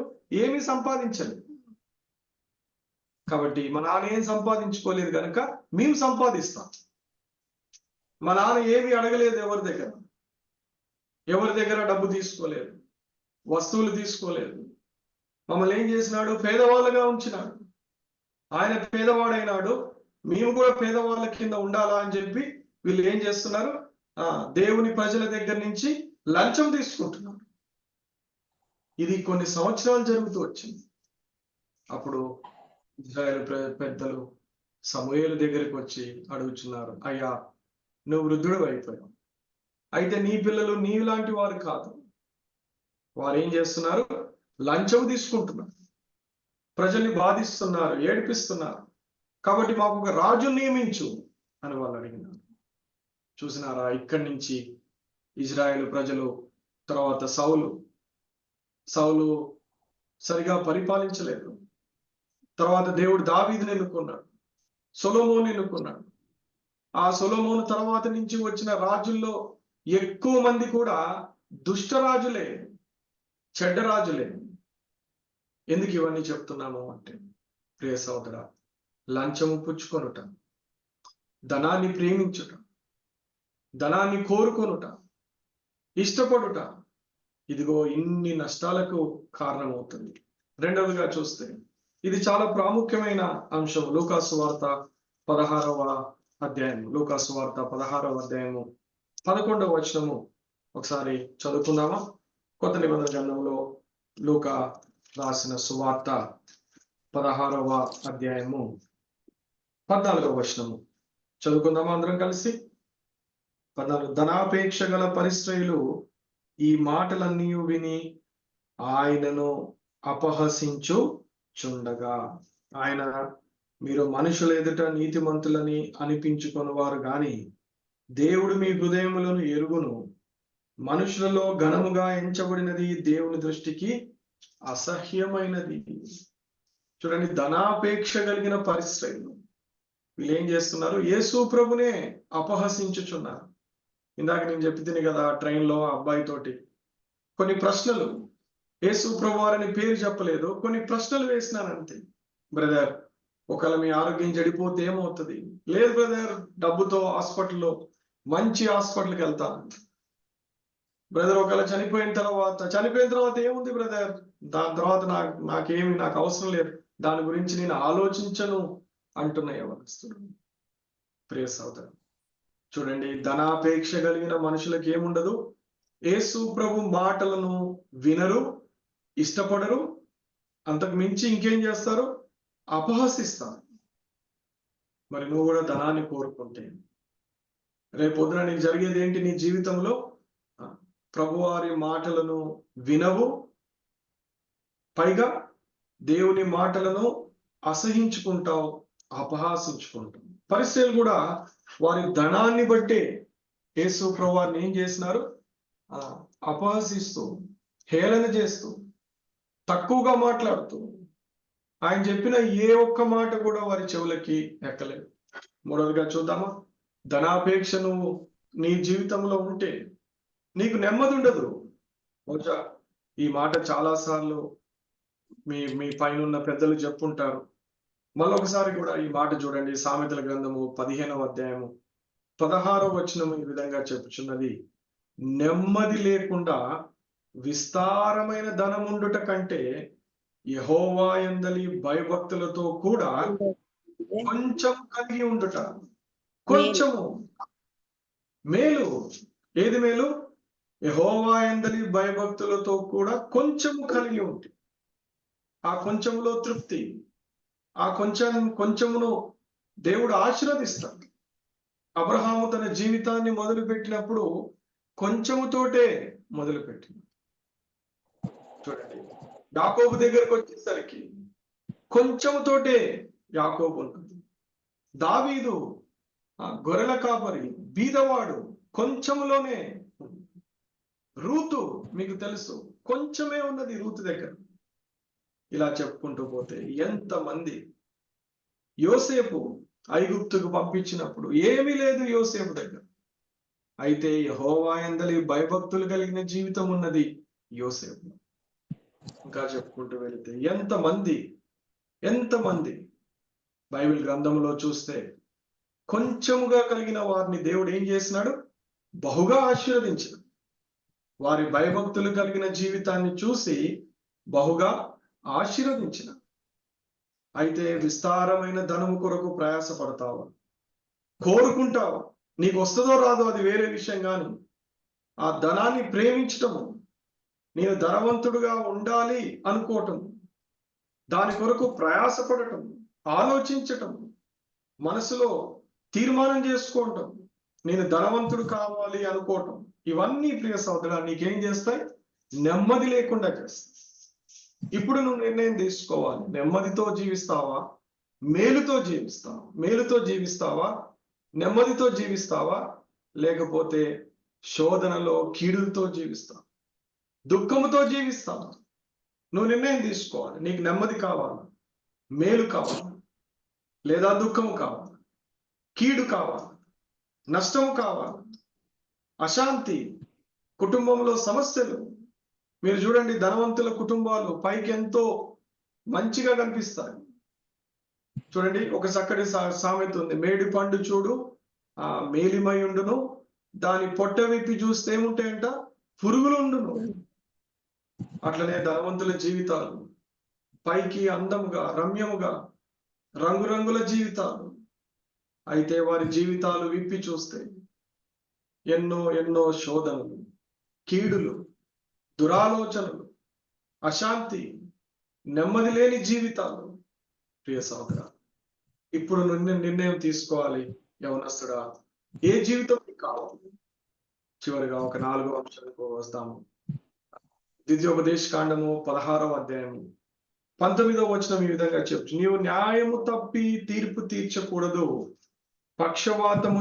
S1: ఏమి సంపాదించలేదు, కాబట్టి మా నాన్న ఏం సంపాదించుకోలేదు కనుక మేము సంపాదిస్తాం. మా నాన్న ఏమి అడగలేదు, ఎవరి దగ్గర డబ్బు తీసుకోలేదు, వస్తువులు తీసుకోలేదు. మమ్మల్ని ఏం చేసినాడు? పేదవాళ్ళగా ఉంచినాడు. ఆయన పేదవాడైనాడు, మేము కూడా పేదవాళ్ళ కింద ఉండాలా అని చెప్పి వీళ్ళు ఏం చేస్తున్నారు? దేవుని ప్రజల దగ్గర నుంచి లంచం తీసుకుంటున్నారు. ఇది కొన్ని సంవత్సరాలు జరుగుతూ వచ్చింది. అప్పుడు ఇశ్రాయేలు పెద్దలు సమూయేలు దగ్గరికి వచ్చి అడుగుతున్నారు, అయ్యా నువ్వు వృద్ధుడు అయిపోయావు, అయితే నీ పిల్లలు నీలాంటి వారు కాదు, వారు ఏం చేస్తున్నారు? లంచం తీసుకుంటున్నారు, ప్రజల్ని బాధిస్తున్నారు, ఏడిపిస్తున్నారు, కాబట్టి మాకు ఒక రాజు నియమించు అని వాళ్ళు అడిగినారు. చూసినారా? ఇక్కడి నుంచి ఇజ్రాయేలు ప్రజలు, తర్వాత సౌలు సరిగా పరిపాలించలేదు. తర్వాత దేవుడు దావీదుని ఎన్నుకున్నాడు, సొలొమోను ఎన్నుకున్నాడు. ఆ సొలొమోను తర్వాత నుంచి వచ్చిన రాజుల్లో ఎక్కువ మంది కూడా దుష్టరాజులే, చెడ్డ రాజులే. ఎందుకు ఇవన్నీ చెప్తున్నాము అంటే, ప్రియ సోదరా, లంచము పుచ్చుకొనుట, ధనాన్ని ప్రేమించుట, ధనాన్ని కోరుకొనుట, ఇష్టపడుట ఇదిగో ఇన్ని నష్టాలకు కారణమవుతుంది. రెండవదిగా చూస్తే ఇది చాలా ప్రాముఖ్యమైన అంశం. లూకాసు వార్త 16వ అధ్యాయం, లూకాసు వార్త 16వ అధ్యాయము 11వ వచనము ఒకసారి చదువుకుందామా? కొత్త నిబంధన గ్రంథంలో లూకా రాసిన సువార్త 16వ అధ్యాయము 14వ వచనము చదువుకుందామా అందరం కలిసి? 14. ధనాపేక్ష గల పరిశ్రయులు ఈ మాటలన్నీ విని ఆయనను అపహసించుచుండగా, ఆయన మీరు మనుషుల ఎదుట నీతిమంతులని అనిపించుకొనివారు గాని దేవుడు మీ హృదయములను ఎరుగును, మనుషులలో ఘనముగా ఎంచబడినది దేవుని దృష్టికి అసహ్యమైనది. చూడండి, ధనాపేక్ష కలిగిన పరిశ్రయులు వీళ్ళు ఏం చేస్తున్నారు? యేసు ప్రభునే అపహసించుచున్నారు. ఇందాక నేను చెప్పితేనే కదా ట్రైన్లో అబ్బాయి తోటి కొన్ని ప్రశ్నలు, యేసు ప్రభు వారిని పేరు చెప్పలేదు, కొన్ని ప్రశ్నలు వేసినాను అంతే. బ్రదర్, ఒకవేళ మీ ఆరోగ్యం చెడిపోతే ఏమవుతుంది? లేదు బ్రదర్, డబ్బుతో హాస్పిటల్లో మంచి హాస్పిటల్కి వెళ్తాను. బ్రదర్, ఒకవేళ చనిపోయిన తర్వాత ఏముంది బ్రదర్? దాని తర్వాత నాకు అవసరం లేదు, దాని గురించి నేను ఆలోచించను అంటున్న యవనస్తులు. ప్రియ సోదరు, చూడండి, ధనాపేక్ష కలిగిన మనుషులకు ఏముండదు? యేసు ప్రభు మాటలను వినరు, ఇష్టపడరు, అంతకు మించి ఇంకేం చేస్తారు? అపహసిస్తారు. మరి నువ్వు కూడా ధనాన్ని కోరుకుంటే రేపొద్దున నీకు జరిగేది ఏంటి? నీ జీవితంలో ప్రభువారి మాటలను వినవు, పైగా దేవుని మాటలను అసహించుకుంటావు, అపహాసించుకుంటావు. పరిస్థితులు కూడా వారి ధనాన్ని బట్టే యేసు ప్రభువారిని ఏం చేసినారు? అపహసిస్తూ, హేళన చేస్తూ, తక్కువగా మాట్లాడుతూ, ఆయన చెప్పిన ఏ ఒక్క మాట కూడా వారి చెవులకి ఎక్కలేదు. మూడవదిగా చూద్దామా? ధనాపేక్ష నువ్వు నీ జీవితంలో ఉంటే నీకు నెమ్మది ఉండదు. బహుశా ఈ మాట చాలాసార్లు మీ పైన ఉన్న పెద్దలు చెప్పుంటారు. మళ్ళొకసారి కూడా ఈ మాట చూడండి. సామెతల గ్రంథము 15వ అధ్యాయము 16వ వచనము ఈ విధంగా చెప్పుచున్నది, నెమ్మది లేకుండా విస్తారమైన ధనముండుట కంటే యెహోవా యందలి భయభక్తులతో కూడా కొంచెం కలిగి ఉండుట కొంచెము మేలు. ఏది మేలు? యెహోవా యందలి భయభక్తులతో కూడా కొంచెము కలిగి ఉంటే ఆ కొంచెంలో తృప్తి, ఆ కొంచెమును దేవుడు ఆశీర్వదిస్తాడు. అబ్రహాము తన జీవితాన్ని మొదలుపెట్టినప్పుడు కొంచెముతోటే మొదలుపెట్టింది. చూడండి, యాకోబు దగ్గరకు వచ్చేసరికి కొంచెముతోటే యాకోబు ఉంటుంది. దావీదు గొర్రెల కాపరి, బీదవాడు, కొంచెములోనే. రూతు మీకు తెలుసు, కొంచెమే ఉన్నది రూతు దగ్గర. ఇలా చెప్పుకుంటూ పోతే ఎంతమంది. యోసేపు ఐగుప్తుకు పంపించినప్పుడు ఏమీ లేదు యోసేపు దగ్గర, అయితే యెహోవా యందలి భయభక్తులు కలిగిన జీవితం ఉన్నది యోసేపు. ఇంకా చెప్పుకుంటూ వెళితే ఎంతమంది బైబిల్ గ్రంథంలో చూస్తే కొంచెముగా కలిగిన వారిని దేవుడు ఏం చేసినాడు? బహుగా ఆశీర్వదించాడు. వారి భయభక్తులు కలిగిన జీవితాన్ని చూసి బహుగా ఆశీర్వదించిన. అయితే విస్తారమైన ధనము కొరకు ప్రయాసపడతావా? కోరుకుంటావా? నీకు వస్తుందో రాదో అది వేరే విషయం, కానీ ఆ ధనాన్ని ప్రేమించటము, నేను ధనవంతుడుగా ఉండాలి అనుకోవటం, దాని కొరకు ప్రయాసపడటం, ఆలోచించటం, మనసులో తీర్మానం చేసుకోవటం, నేను ధనవంతుడు కావాలి అనుకోవటం, ఇవన్నీ ప్రియ సోదరా నీకేం చేస్తాయి? నెమ్మది లేకుండా చేస్తాయి. ఇప్పుడు నువ్వు నిర్ణయం తీసుకోవాలి. నెమ్మదితో జీవిస్తావా? మేలుతో జీవిస్తావా? నెమ్మదితో జీవిస్తావా? లేకపోతే శోధనలో కీడులతో జీవిస్తావా? దుఃఖముతో జీవిస్తావా? నువ్వు నిర్ణయం తీసుకోవాలి. నీకు నెమ్మది కావాలా? మేలు కావాలా? లేదా దుఃఖము కావాలా? కీడు కావాలా? నష్టము కావాలా? అశాంతి, కుటుంబంలో సమస్యలు. మీరు చూడండి, ధనవంతుల కుటుంబాలు పైకి ఎంతో మంచిగా కనిపిస్తాయి. చూడండి, ఒక చక్కటి సామెత ఉంది, మేడి పండు చూడు మేలిమయుండును, దాని పొట్ట విప్పి చూస్తే ఏముంటాయంట? పురుగులు ఉండును. అట్లనే ధనవంతుల జీవితాలు పైకి అందముగా, రమ్యముగా, రంగురంగుల జీవితాలు. అయితే వారి జీవితాలు విప్పి చూస్తే ఎన్నో ఎన్నో శోధనలు, కీడులు, దురాలోచనలు, అశాంతి, నెమ్మది లేని జీవితాలు. ప్రియ సహోదరా, ఇప్పుడు నిర్ణయం తీసుకోవాలి యవనస్తుడా, ఏ జీవితం నీకు కావాలి? చివరిగా ఒక 4వ అంశానికి వస్తాము. ద్వితీయోపదేశ కాండము 16వ అధ్యాయము 19వ వచనం ఈ విధంగా చెప్పు, నీవు న్యాయము తప్పి తీర్పు తీర్చకూడదు, పక్షపాతము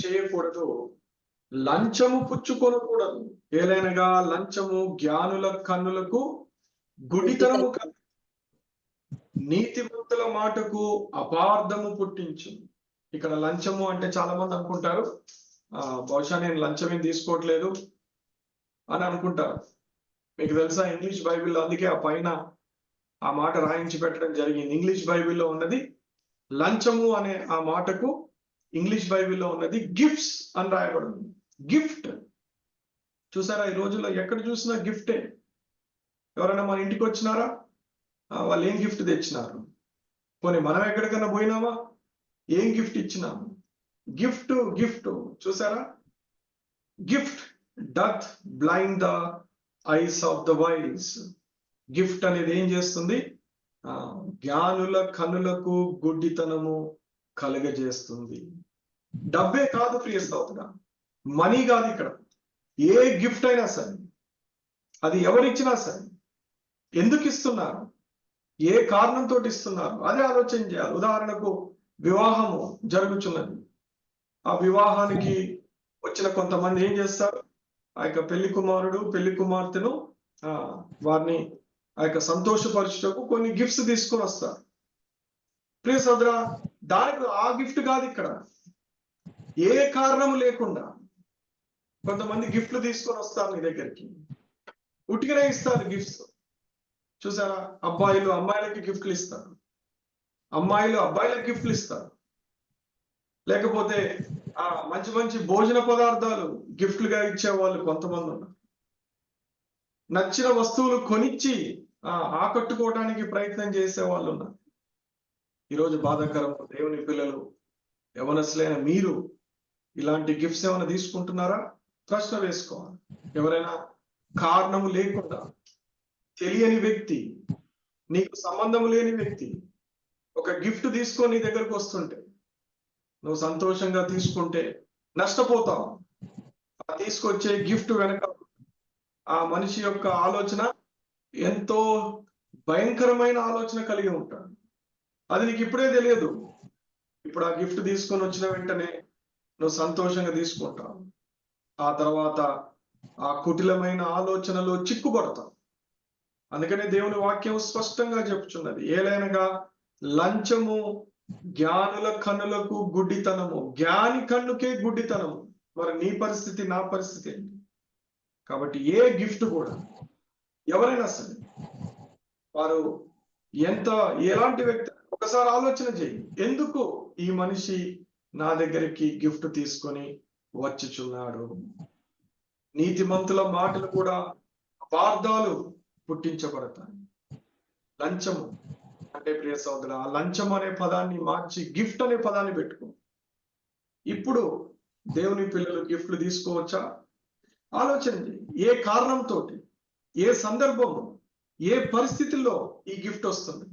S1: చేయకూడదు, లంచము పుచ్చుకొనకూడదు. ఏలైనగా లంచము జ్ఞానుల కన్నులకు గుడితనము కలుగు, నీతిమంతుల మాటకు అపార్థము పుట్టించు. ఇక్కడ లంచము అంటే చాలా మంది అనుకుంటారు, బహుశా నేను లంచం ఏం తీసుకోవట్లేదు అని అనుకుంటారు. మీకు తెలుసా, ఇంగ్లీష్ బైబిల్లో అందుకే ఆ పైన ఆ మాట రాయించి పెట్టడం జరిగింది. ఇంగ్లీష్ బైబిల్లో ఉన్నది లంచము అనే ఆ మాటకు ఇంగ్లీష్ బైబిల్లో ఉన్నది గిఫ్ట్స్ అని రాయబడింది. గిఫ్ట్. చూసారా, ఈ రోజుల్లో ఎక్కడ చూసినా గిఫ్టే. ఎవరైనా మన ఇంటికి వచ్చినారా, వాళ్ళు ఏం గిఫ్ట్ తెచ్చినారు? పోనీ మనం ఎక్కడికైనా పోయినామా, ఏం గిఫ్ట్ ఇచ్చినాము? Gift gift. చూసారా, gift doth blind the eyes of the wise. Gift అనేది ఏం చేస్తుంది? జ్ఞానుల కనులకు గుడ్డితనము కలుగజేస్తుంది. డబ్బే కాదు ప్రియ సహోదరా, మనీ కాదు. ఇక్కడ ఏ గిఫ్ట్ అయినా సరే, అది ఎవరిచ్చినా సరే, ఎందుకు ఇస్తున్నారు, ఏ కారణంతో ఇస్తున్నారు, అదే ఆలోచన చేయాలి. ఉదాహరణకు వివాహము జరుగుతున్నది. ఆ వివాహానికి వచ్చిన కొంతమంది ఏం చేస్తారు, ఆ యొక్క పెళ్లి కుమారుడు పెళ్లి కుమార్తెను వారిని ఆ యొక్క సంతోషపరచుటకు కొన్ని గిఫ్ట్స్ తీసుకొని వస్తారు. ప్రియ సోదరా, దానికి ఆ గిఫ్ట్ కాదు ఇక్కడ. ఏ కారణం లేకుండా కొంతమంది గిఫ్ట్లు తీసుకొని వస్తారు నీ దగ్గరికి, ఉట్టిగానే ఇస్తారు గిఫ్ట్స్. చూసారా, అబ్బాయిలు అమ్మాయిలకి గిఫ్ట్లు ఇస్తారు, అమ్మాయిలు అబ్బాయిలకు గిఫ్ట్లు ఇస్తారు. లేకపోతే మంచి మంచి భోజన పదార్థాలు గిఫ్ట్లుగా ఇచ్చేవాళ్ళు కొంతమంది ఉన్నారు. నచ్చిన వస్తువులు కొనిచ్చి ఆకట్టుకోవడానికి ప్రయత్నం చేసే వాళ్ళు ఉన్నారు. ఈరోజు బాధాకరం, దేవుని పిల్లలు యవనస్తులైన మీరు ఇలాంటి గిఫ్ట్స్ ఏమైనా తీసుకుంటున్నారా? ప్రశ్న వేసుకోవాలి. ఎవరైనా కారణము లేకుండా తెలియని వ్యక్తి, నీకు సంబంధం లేని వ్యక్తి ఒక గిఫ్ట్ తీసుకొని నీ దగ్గరకు వస్తుంటే నువ్వు సంతోషంగా తీసుకుంటే నష్టపోతావు. తీసుకొచ్చే గిఫ్ట్ వెనక ఆ మనిషి యొక్క ఆలోచన ఎంతో భయంకరమైన ఆలోచన కలిగి ఉంటాడు. అది నీకు ఇప్పుడే తెలియదు. ఇప్పుడు ఆ గిఫ్ట్ తీసుకొని వచ్చిన వెంటనే నువ్వు సంతోషంగా తీసుకుంటావు. ఆ తర్వాత ఆ కుటిలమైన ఆలోచనలో చిక్కుపడతావు. అందుకనే దేవుని వాక్యం స్పష్టంగా చెప్పుచున్నది, ఏలైనగా లంచము జ్ఞానుల కన్నులకు గుడ్డితనము. జ్ఞాని కన్నుకే గుడ్డితనము. మరి నీ పరిస్థితి, నా పరిస్థితి ఏంటి? కాబట్టి ఏ గిఫ్ట్ కూడా ఎవరైనా సరే వారు ఎలాంటి వ్యక్తి ఒకసారి ఆలోచన చేయి, ఎందుకు ఈ మనిషి నా దగ్గరికి గిఫ్ట్ తీసుకొని వచ్చుచున్నాడు? నీతిమంతుల మాటలు కూడా అపార్థాలు పుట్టించబడతాయి. లంచము అంటే ప్రియ సోదర, లంచం అనే పదాన్ని మార్చి గిఫ్ట్ అనే పదాన్ని పెట్టుకో. ఇప్పుడు దేవుని పిల్లలు గిఫ్ట్లు తీసుకోవచ్చా? ఆలోచన చేయి. ఏ కారణంతో, ఏ సందర్భము, ఏ పరిస్థితుల్లో ఈ గిఫ్ట్ వస్తుంది?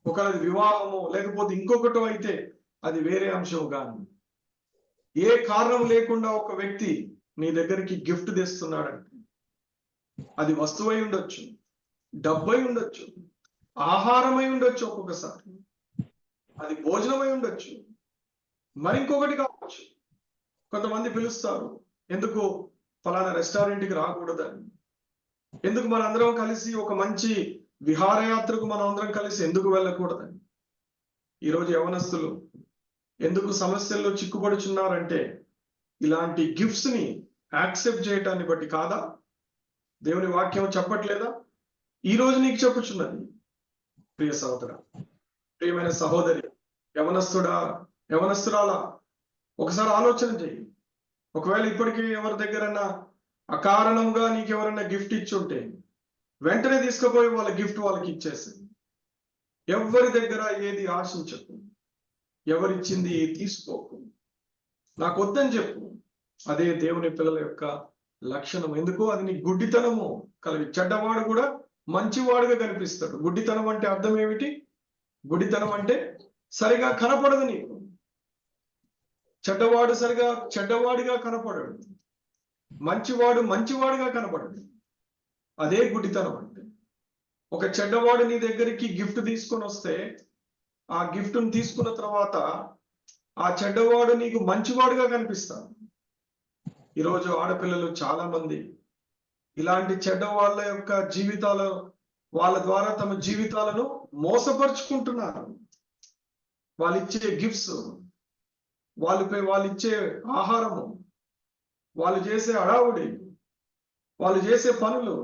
S1: ఒకవేళ వివాహము లేకపోతే ఇంకొకటో అయితే అది వేరే అంశం. కానీ ఏ కారణం లేకుండా ఒక వ్యక్తి నీ దగ్గరికి గిఫ్ట్ తెస్తున్నాడంటే అది వస్తువై ఉండొచ్చు, డబ్బై ఉండొచ్చు, ఆహారమై ఉండొచ్చు, ఒక్కొక్కసారి అది భోజనమై ఉండొచ్చు, మరింకొకటి కావచ్చు. కొంతమంది పిలుస్తారు, ఎందుకు ఫలానా రెస్టారెంట్కి రాకూడదని, ఎందుకు మనందరం కలిసి ఒక మంచి విహారయాత్రకు మనం అందరం కలిసి ఎందుకు వెళ్ళకూడదని. ఈరోజు యవనస్తులు ఎందుకు సమస్యల్లో చిక్కుపడుచున్నారంటే ఇలాంటి గిఫ్ట్స్ ని యాక్సెప్ట్ చేయటాన్ని బట్టి కాదా? దేవుని వాక్యం చెప్పట్లేదా? ఈ రోజు నీకు చెప్పుచున్నది. ప్రియ సహోదర, ప్రియమైన సహోదరి, యవనస్తుడా, యవనస్తురాలా, ఒకసారి ఆలోచన చేయి. ఒకవేళ ఇప్పటికీ ఎవరి దగ్గరన్నా అకారణంగా నీకు ఎవరైనా గిఫ్ట్ ఇచ్చుంటే వెంటనే తీసుకుపోయి వాళ్ళ గిఫ్ట్ వాళ్ళకి ఇచ్చేసి, ఎవరి దగ్గర ఏది ఆశించకు, ఎవరిచ్చింది తీసుకోకు, నాకు వద్దని చెప్పు. అదే దేవుని పిల్లల యొక్క లక్షణం. ఎందుకు? అది నీ గుడ్డితనము కలిగి. చెడ్డవాడు కూడా మంచివాడుగా కనిపిస్తాడు. గుడ్డితనం అంటే అర్థం ఏమిటి? గుడ్డితనం అంటే సరిగా కనపడదు నీకు. చెడ్డవాడు సరిగా చెడ్డవాడిగా కనపడడు, మంచివాడు మంచివాడుగా కనపడడు. అదే గుడ్డితనం అంటే. ఒక చెడ్డవాడు నీ దగ్గరికి గిఫ్ట్ తీసుకొని వస్తే, ఆ గిఫ్ట్ను తీసుకున్న తర్వాత ఆ చెడ్డవాడు నీకు మంచివాడుగా కనిపిస్తాడు. ఈరోజు ఆడపిల్లలు చాలా మంది ఇలాంటి చెడ్డ వాళ్ళ యొక్క జీవితాలు, వాళ్ళ ద్వారా తమ జీవితాలను మోసపరుచుకుంటున్నారు. వాళ్ళు ఇచ్చే గిఫ్ట్స్, వాళ్ళు ఇచ్చే ఆహారము, వాళ్ళు చేసే హడావుడి, వాళ్ళు చేసే పనులు,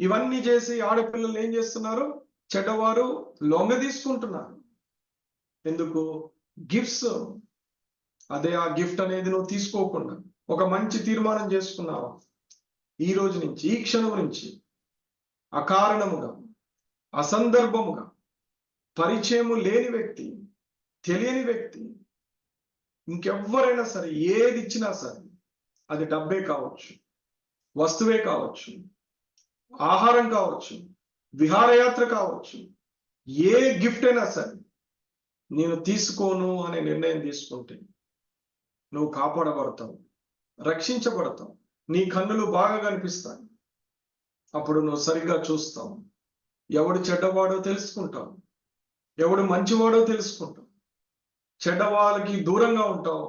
S1: ఇవన్నీ చేసి ఆడపిల్లలు ఏం చేస్తున్నారు? చెడ్డవారు లొంగ తీసుకుంటున్నారు. ఎందుకు? గిఫ్ట్స్. అదే ఆ గిఫ్ట్ అనేది నువ్వు తీసుకోకుండా ఒక మంచి తీర్మానం చేసుకున్నావా? ఈ రోజు నుంచి, ఈ క్షణం నుంచి అకారణముగా, అసందర్భముగా, పరిచయము లేని వ్యక్తి, తెలియని వ్యక్తి, ఇంకెవ్వరైనా సరే ఏది ఇచ్చినా సరే, అది డబ్బే కావచ్చు, వస్తువే కావచ్చు, ఆహారం కావచ్చు, విహారయాత్ర కావచ్చు, ఏ గిఫ్ట్ అయినా సరే నేను తీసుకోను అనే నిర్ణయం తీసుకుంటే నువ్వు కాపాడబడతావు, రక్షించబడతావు, నీ కన్నులు బాగా కనిపిస్తాయి. అప్పుడు నువ్వు సరిగ్గా చూస్తావు, ఎవడు చెడ్డవాడో తెలుసుకుంటావు, ఎవడు మంచివాడో తెలుసుకుంటావు. చెడ్డ వాళ్ళకి దూరంగా ఉంటావు,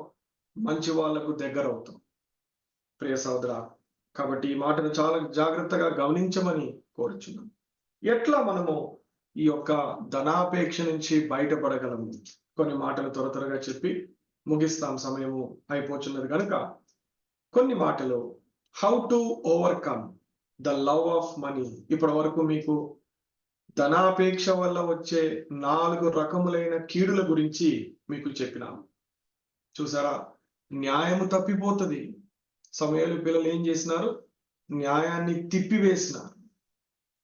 S1: మంచి వాళ్ళకు దగ్గర అవుతావు. ప్రియ సోదరా, కాబట్టి ఈ మాటను చాలా జాగ్రత్తగా గమనించమని కోరుచున్నాను. ఎట్లా మనము ఈ యొక్క ధనాపేక్ష నుంచి బయటపడగలము? కొన్ని మాటలు త్వరగా చెప్పి ముగిస్తాం, సమయము అయిపోతున్నది కనుక. కొన్ని మాటలు, how to overcome the love of money. ఇప్పటి వరకు మీకు ధనాపేక్ష వల్ల వచ్చే 4 రకములైన కీడుల గురించి మీకు చెప్పినాము. చూసారా? న్యాయము తప్పిపోతుంది. సమయాలు పిల్లలు ఏం చేసినారు? న్యాయాన్ని తిప్పివేసినారు,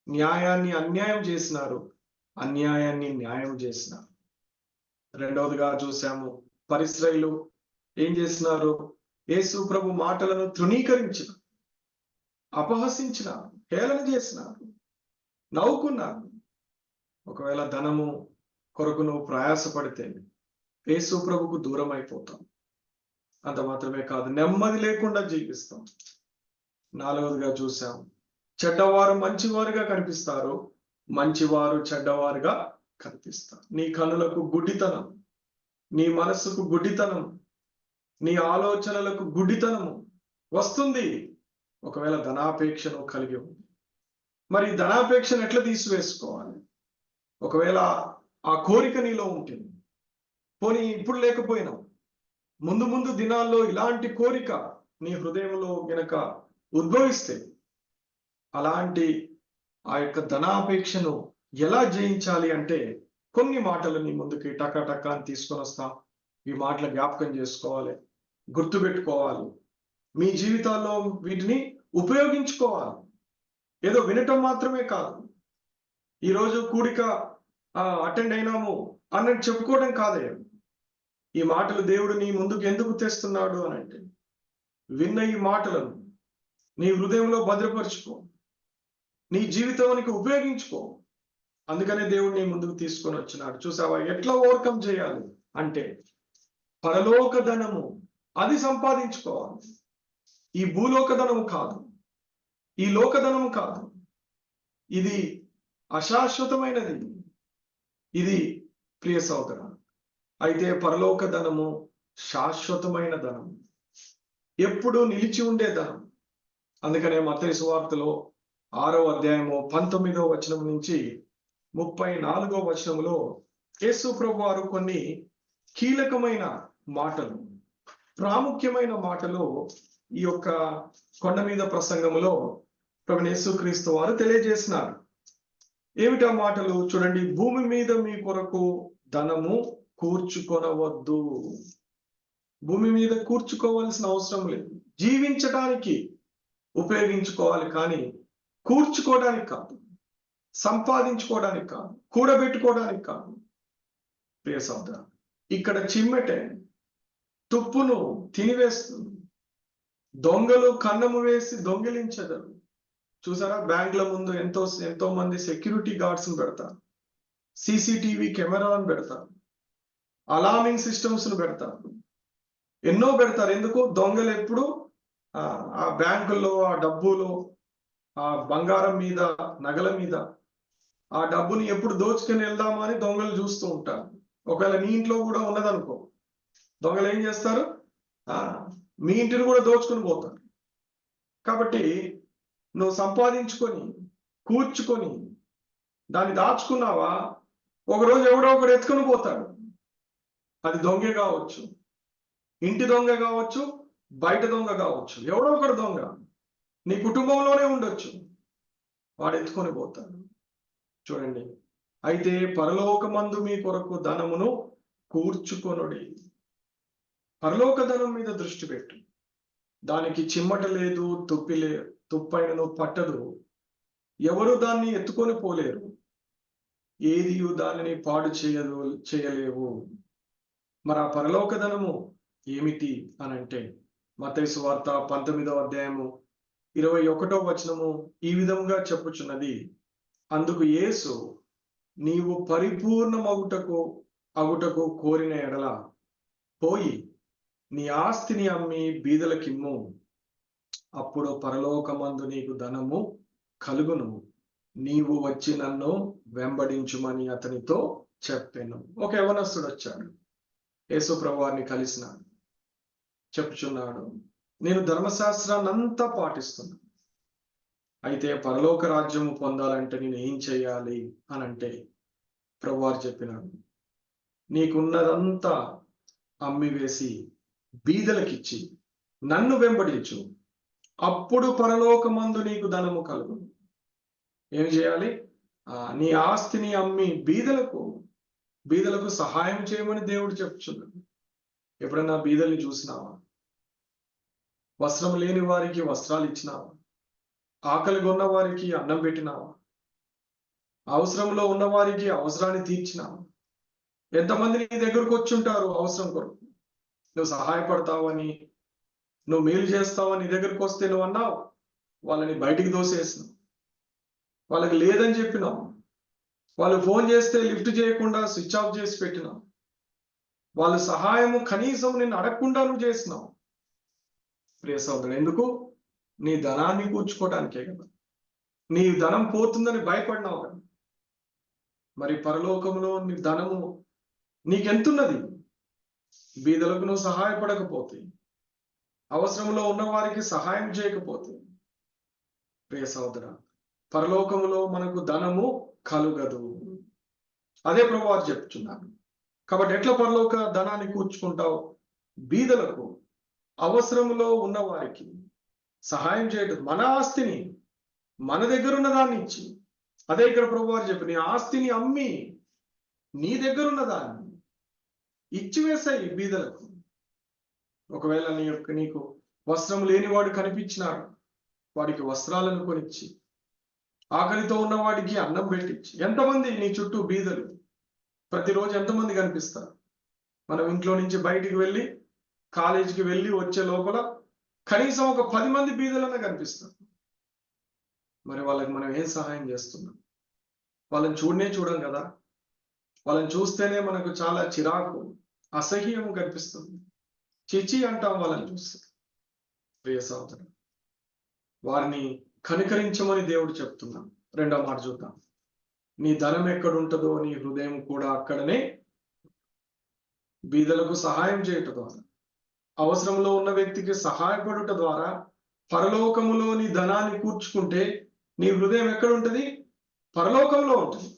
S1: న్యాయాన్ని అన్యాయం చేసినారు, అన్యాయాన్ని న్యాయం చేసినారు. రెండవదిగా చూసాము, పరిశ్రయులు ఏం చేసినారు? యేసు ప్రభు మాటలను తృణీకరించిన, అపహసించినారు, హేళన చేసినారు, నవ్వుకున్నారు. ఒకవేళ ధనము కొరకు నువ్వు ప్రయాసపడితే యేసు ప్రభుకు దూరం అయిపోతాం. అంత మాత్రమే కాదు, నెమ్మది లేకుండా జీవిస్తాం. నాలుగవదిగా చూసాం, చెడ్డవారు మంచివారుగా కనిపిస్తారు, మంచివారు చెడ్డవారుగా కనిపిస్తారు. నీ కనులకు గుడ్డితనం, నీ మనస్సుకు గుడ్డితనం, నీ ఆలోచనలకు గుడ్డితనము వస్తుంది ఒకవేళ ధనాపేక్షను కలిగి ఉంది. మరి ధనాపేక్షను ఎట్లా తీసివేసుకోవాలి? ఒకవేళ ఆ కోరిక నీలో ఉంటుంది, పోనీ ఇప్పుడు లేకపోయినా ముందు ముందు దినాల్లో ఇలాంటి కోరిక నీ హృదయంలో గనక ఉద్భవిస్తే, అలాంటి ఆ యొక్క ధనాపేక్షను ఎలా జయించాలి అంటే కొన్ని మాటలు నీ ముందుకి టకా అని తీసుకొని వస్తాం. ఈ మాటలు జ్ఞాపకం చేసుకోవాలి, గుర్తుపెట్టుకోవాలి, మీ జీవితాల్లో వీటిని ఉపయోగించుకోవాలి. ఏదో వినటం మాత్రమే కాదు, ఈరోజు కూడిక అటెండ్ అయినాము అన్నట్టు చెప్పుకోవడం కాదే. ఈ మాటలు దేవుడు నీ ముందుకు ఎందుకు తెస్తున్నాడు అని అంటే, విన్న ఈ మాటలను నీ హృదయంలో భద్రపరుచుకో, నీ జీవితానికి ఉపయోగించుకో. అందుకనే దేవుడు నీ ముందుకు తీసుకొని వచ్చినాడు. చూసావా? ఎట్లా ఓవర్కమ్ చేయాలి అంటే, పరలోక ధనము అది సంపాదించుకోవాలి. ఈ భూలోక ధనము కాదు, ఈ లోకధనము కాదు. ఇది అశాశ్వతమైనది. ఇది ప్రియ సోదర. అయితే పరలోక ధనము శాశ్వతమైన ధనం, ఎప్పుడు నిలిచి ఉండే ధనం. అందుకనే మత్తయి సువార్తలో 6వ అధ్యాయము 19వ వచనం నుంచి 34వ వచనంలో యేసు ప్రభు వారు కొన్ని కీలకమైన మాటలు, ప్రాముఖ్యమైన మాటలు ఈ యొక్క కొండ మీద ప్రసంగములో ప్రభు యేసుక్రీస్తు వారు తెలియజేసినారు. ఏమిటా మాటలు చూడండి. భూమి మీద మీ కొరకు ధనము కూర్చుకొనవద్దు. భూమి మీద కూర్చుకోవాల్సిన అవసరం లేదు. జీవించడానికి ఉపయోగించుకోవాలి, కానీ కూర్చుకోవడానికి కాదు, సంపాదించుకోవడానికి కాదు, కూడబెట్టుకోవడానికి కాదు. ప్రియ సోదరా, ఇక్కడ చిమ్మెటే తుప్పును తినివేస్తుంది. దొంగలు కన్నము వేసి దొంగిలించగలరు. చూసారా, బ్యాంకుల ముందు ఎంతో మంది సెక్యూరిటీ గార్డ్స్ పెడతారు, CCTV కెమెరాలను పెడతారు, అలార్మింగ్ సిస్టమ్స్ పెడతారు, ఎన్నో పెడతారు. ఎందుకు? దొంగలు ఎప్పుడు ఆ బ్యాంకుల్లో ఆ డబ్బులు, ఆ బంగారం మీద, నగల మీద ఆ డబ్బుని ఎప్పుడు దోచుకొని వెళ్దామని దొంగలు చూస్తూ ఉంటారు. ఒకవేళ నీ ఇంట్లో కూడా ఉన్నదనుకో, దొంగలు ఏం చేస్తారు? మీ ఇంటిని కూడా దోచుకొని పోతారు. కాబట్టి నువ్వు సంపాదించుకొని కూర్చుకొని దాన్ని దాచుకున్నావా, ఒకరోజు ఎవడో ఒకడు ఎత్తుకొని పోతాడు. అది దొంగ కావచ్చు, ఇంటి దొంగ కావచ్చు, బయట దొంగ కావచ్చు, ఎవడో ఒకడు దొంగ నీ కుటుంబంలోనే ఉండొచ్చు, వాడు ఎత్తుకొని పోతాడు. చూడండి, అయితే పరలోకమందు మీ కొరకు ధనమును కూర్చుకొనుడి. పరలోక ధనం మీద దృష్టి పెట్టు. దానికి చిమ్మట లేదు, తుప్పైనను పట్టదు, ఎవరు దాన్ని ఎత్తుకొని పోలేరు, ఏది దానిని పాడు చేయలేవు. మరి ఆ పరలోక ధనము ఏమిటి అనంటే, మత్తయి సువార్త 19వ అధ్యాయము 21వ వచనము ఈ విధంగా చెప్పుచున్నది, అందుకు యేసు, నీవు పరిపూర్ణమగుటకు కోరిన ఎడల పోయి నీ ఆస్తిని అమ్మి బీదలకిమ్ము, అప్పుడు పరలోకమందు నీకు ధనము కలుగును, నీవు వచ్చి నన్ను వెంబడించుమని అతనితో చెప్పాను. ఒక యవనస్తుడు వచ్చాడు, యేసు ప్రభువారిని కలిసినాడు, చెప్పుచున్నాడు, నేను ధర్మశాస్త్రాన్ని అంతా పాటిస్తున్నాను, అయితే పరలోక రాజ్యము పొందాలంటే నేను ఏం చేయాలి అని అంటే, ప్రభువారు చెప్పినాడు, నీకున్నదంతా అమ్మివేసి బీదలకిచ్చి నన్ను వెంబడించు, అప్పుడు పరలోకమందు నీకు ధనము కలుగు. ఏం చేయాలి? నీ ఆస్తిని అమ్మి బీదలకు సహాయం చేయమని దేవుడు చెప్తున్నాడు. ఎప్పుడన్నా బీదల్ని చూసినావా? వస్త్రం లేని వారికి వస్త్రాలు ఇచ్చినావా? ఆకలిగా ఉన్న వారికి అన్నం పెట్టినావా? అవసరంలో ఉన్న వారికి అవసరాన్ని తీర్చినావా? ఎంతమంది నీ దగ్గరకు వచ్చుంటారు అవసరం కొరకు, నువ్వు సహాయపడతావని, నువ్వు మేలు చేస్తావని నీ దగ్గరకు వస్తే నువ్వు అన్నావు, వాళ్ళని బయటికి దోసేసినావు, వాళ్ళకి లేదని చెప్పినావు, వాళ్ళు ఫోన్ చేస్తే లిఫ్ట్ చేయకుండా స్విచ్ ఆఫ్ చేసి పెట్టినావు, వాళ్ళ సహాయము కనీసం నిన్ను అడగకుండా నువ్వు చేసినావు. ప్రియ సోదరుడు, ఎందుకు? నీ ధనాన్ని కూర్చుకోవడానికే కదా, నీ ధనం పోతుందని భయపడినావు కదా. మరి పరలోకంలో నీ ధనము నీకెంతున్నది? బీదలకు నువ్వు సహాయపడకపోతే, అవసరంలో ఉన్న వారికి సహాయం చేయకపోతే, ప్రియ సోదర, పరలోకములో మనకు ధనము కలుగదు. అదే ప్రభువారు చెప్తున్నారు. కాబట్టి ఎట్లా పరలోక ధనాన్ని కూర్చుకుంటావు? బీదలకు, అవసరంలో ఉన్న వారికి సహాయం చేయడం, మన ఆస్తిని, మన దగ్గర ఉన్న దాన్ని ఇచ్చి. అదే ఇక్కడ ప్రభువారు చెప్పి, నీ ఆస్తిని అమ్మి నీ దగ్గర ఉన్న దాన్ని ఇచ్చివేసాయి బీదలకు. ఒకవేళ నీకు వస్త్రం లేనివాడు కనిపించినాడు, వాడికి వస్త్రాలను కొనిచ్చి, ఆకలితో ఉన్న వాడికి అన్నం పెట్టించి. ఎంతమంది నీ చుట్టూ బీదలు ప్రతిరోజు ఎంతమంది కనిపిస్తారు? మనం ఇంట్లో నుంచి బయటికి వెళ్ళి, కాలేజీకి వెళ్ళి వచ్చే లోపల కనీసం ఒక 10 మంది బీదలన్నా కనిపిస్తారు. మరి వాళ్ళకి మనం ఏం సహాయం చేస్తున్నాం? వాళ్ళని చూడం కదా. వాళ్ళని చూస్తేనే మనకు చాలా చిరాకు, అసహ్యం కనిపిస్తుంది, చిచి అంటాం వాళ్ళని చూస్తే. ప్రియ సోదరుడు, వారిని కనికరించమని దేవుడు చెప్తున్నాం. రెండో మాట చూద్దాం. నీ ధనం ఎక్కడుంటుందో నీ హృదయం కూడా అక్కడనే. బీదలకు సహాయం చేయటం ద్వారా, అవసరంలో ఉన్న వ్యక్తికి సహాయపడుట ద్వారా పరలోకములో నీ ధనాన్ని కూర్చుకుంటే నీ హృదయం ఎక్కడుంటది? పరలోకంలో ఉంటుంది,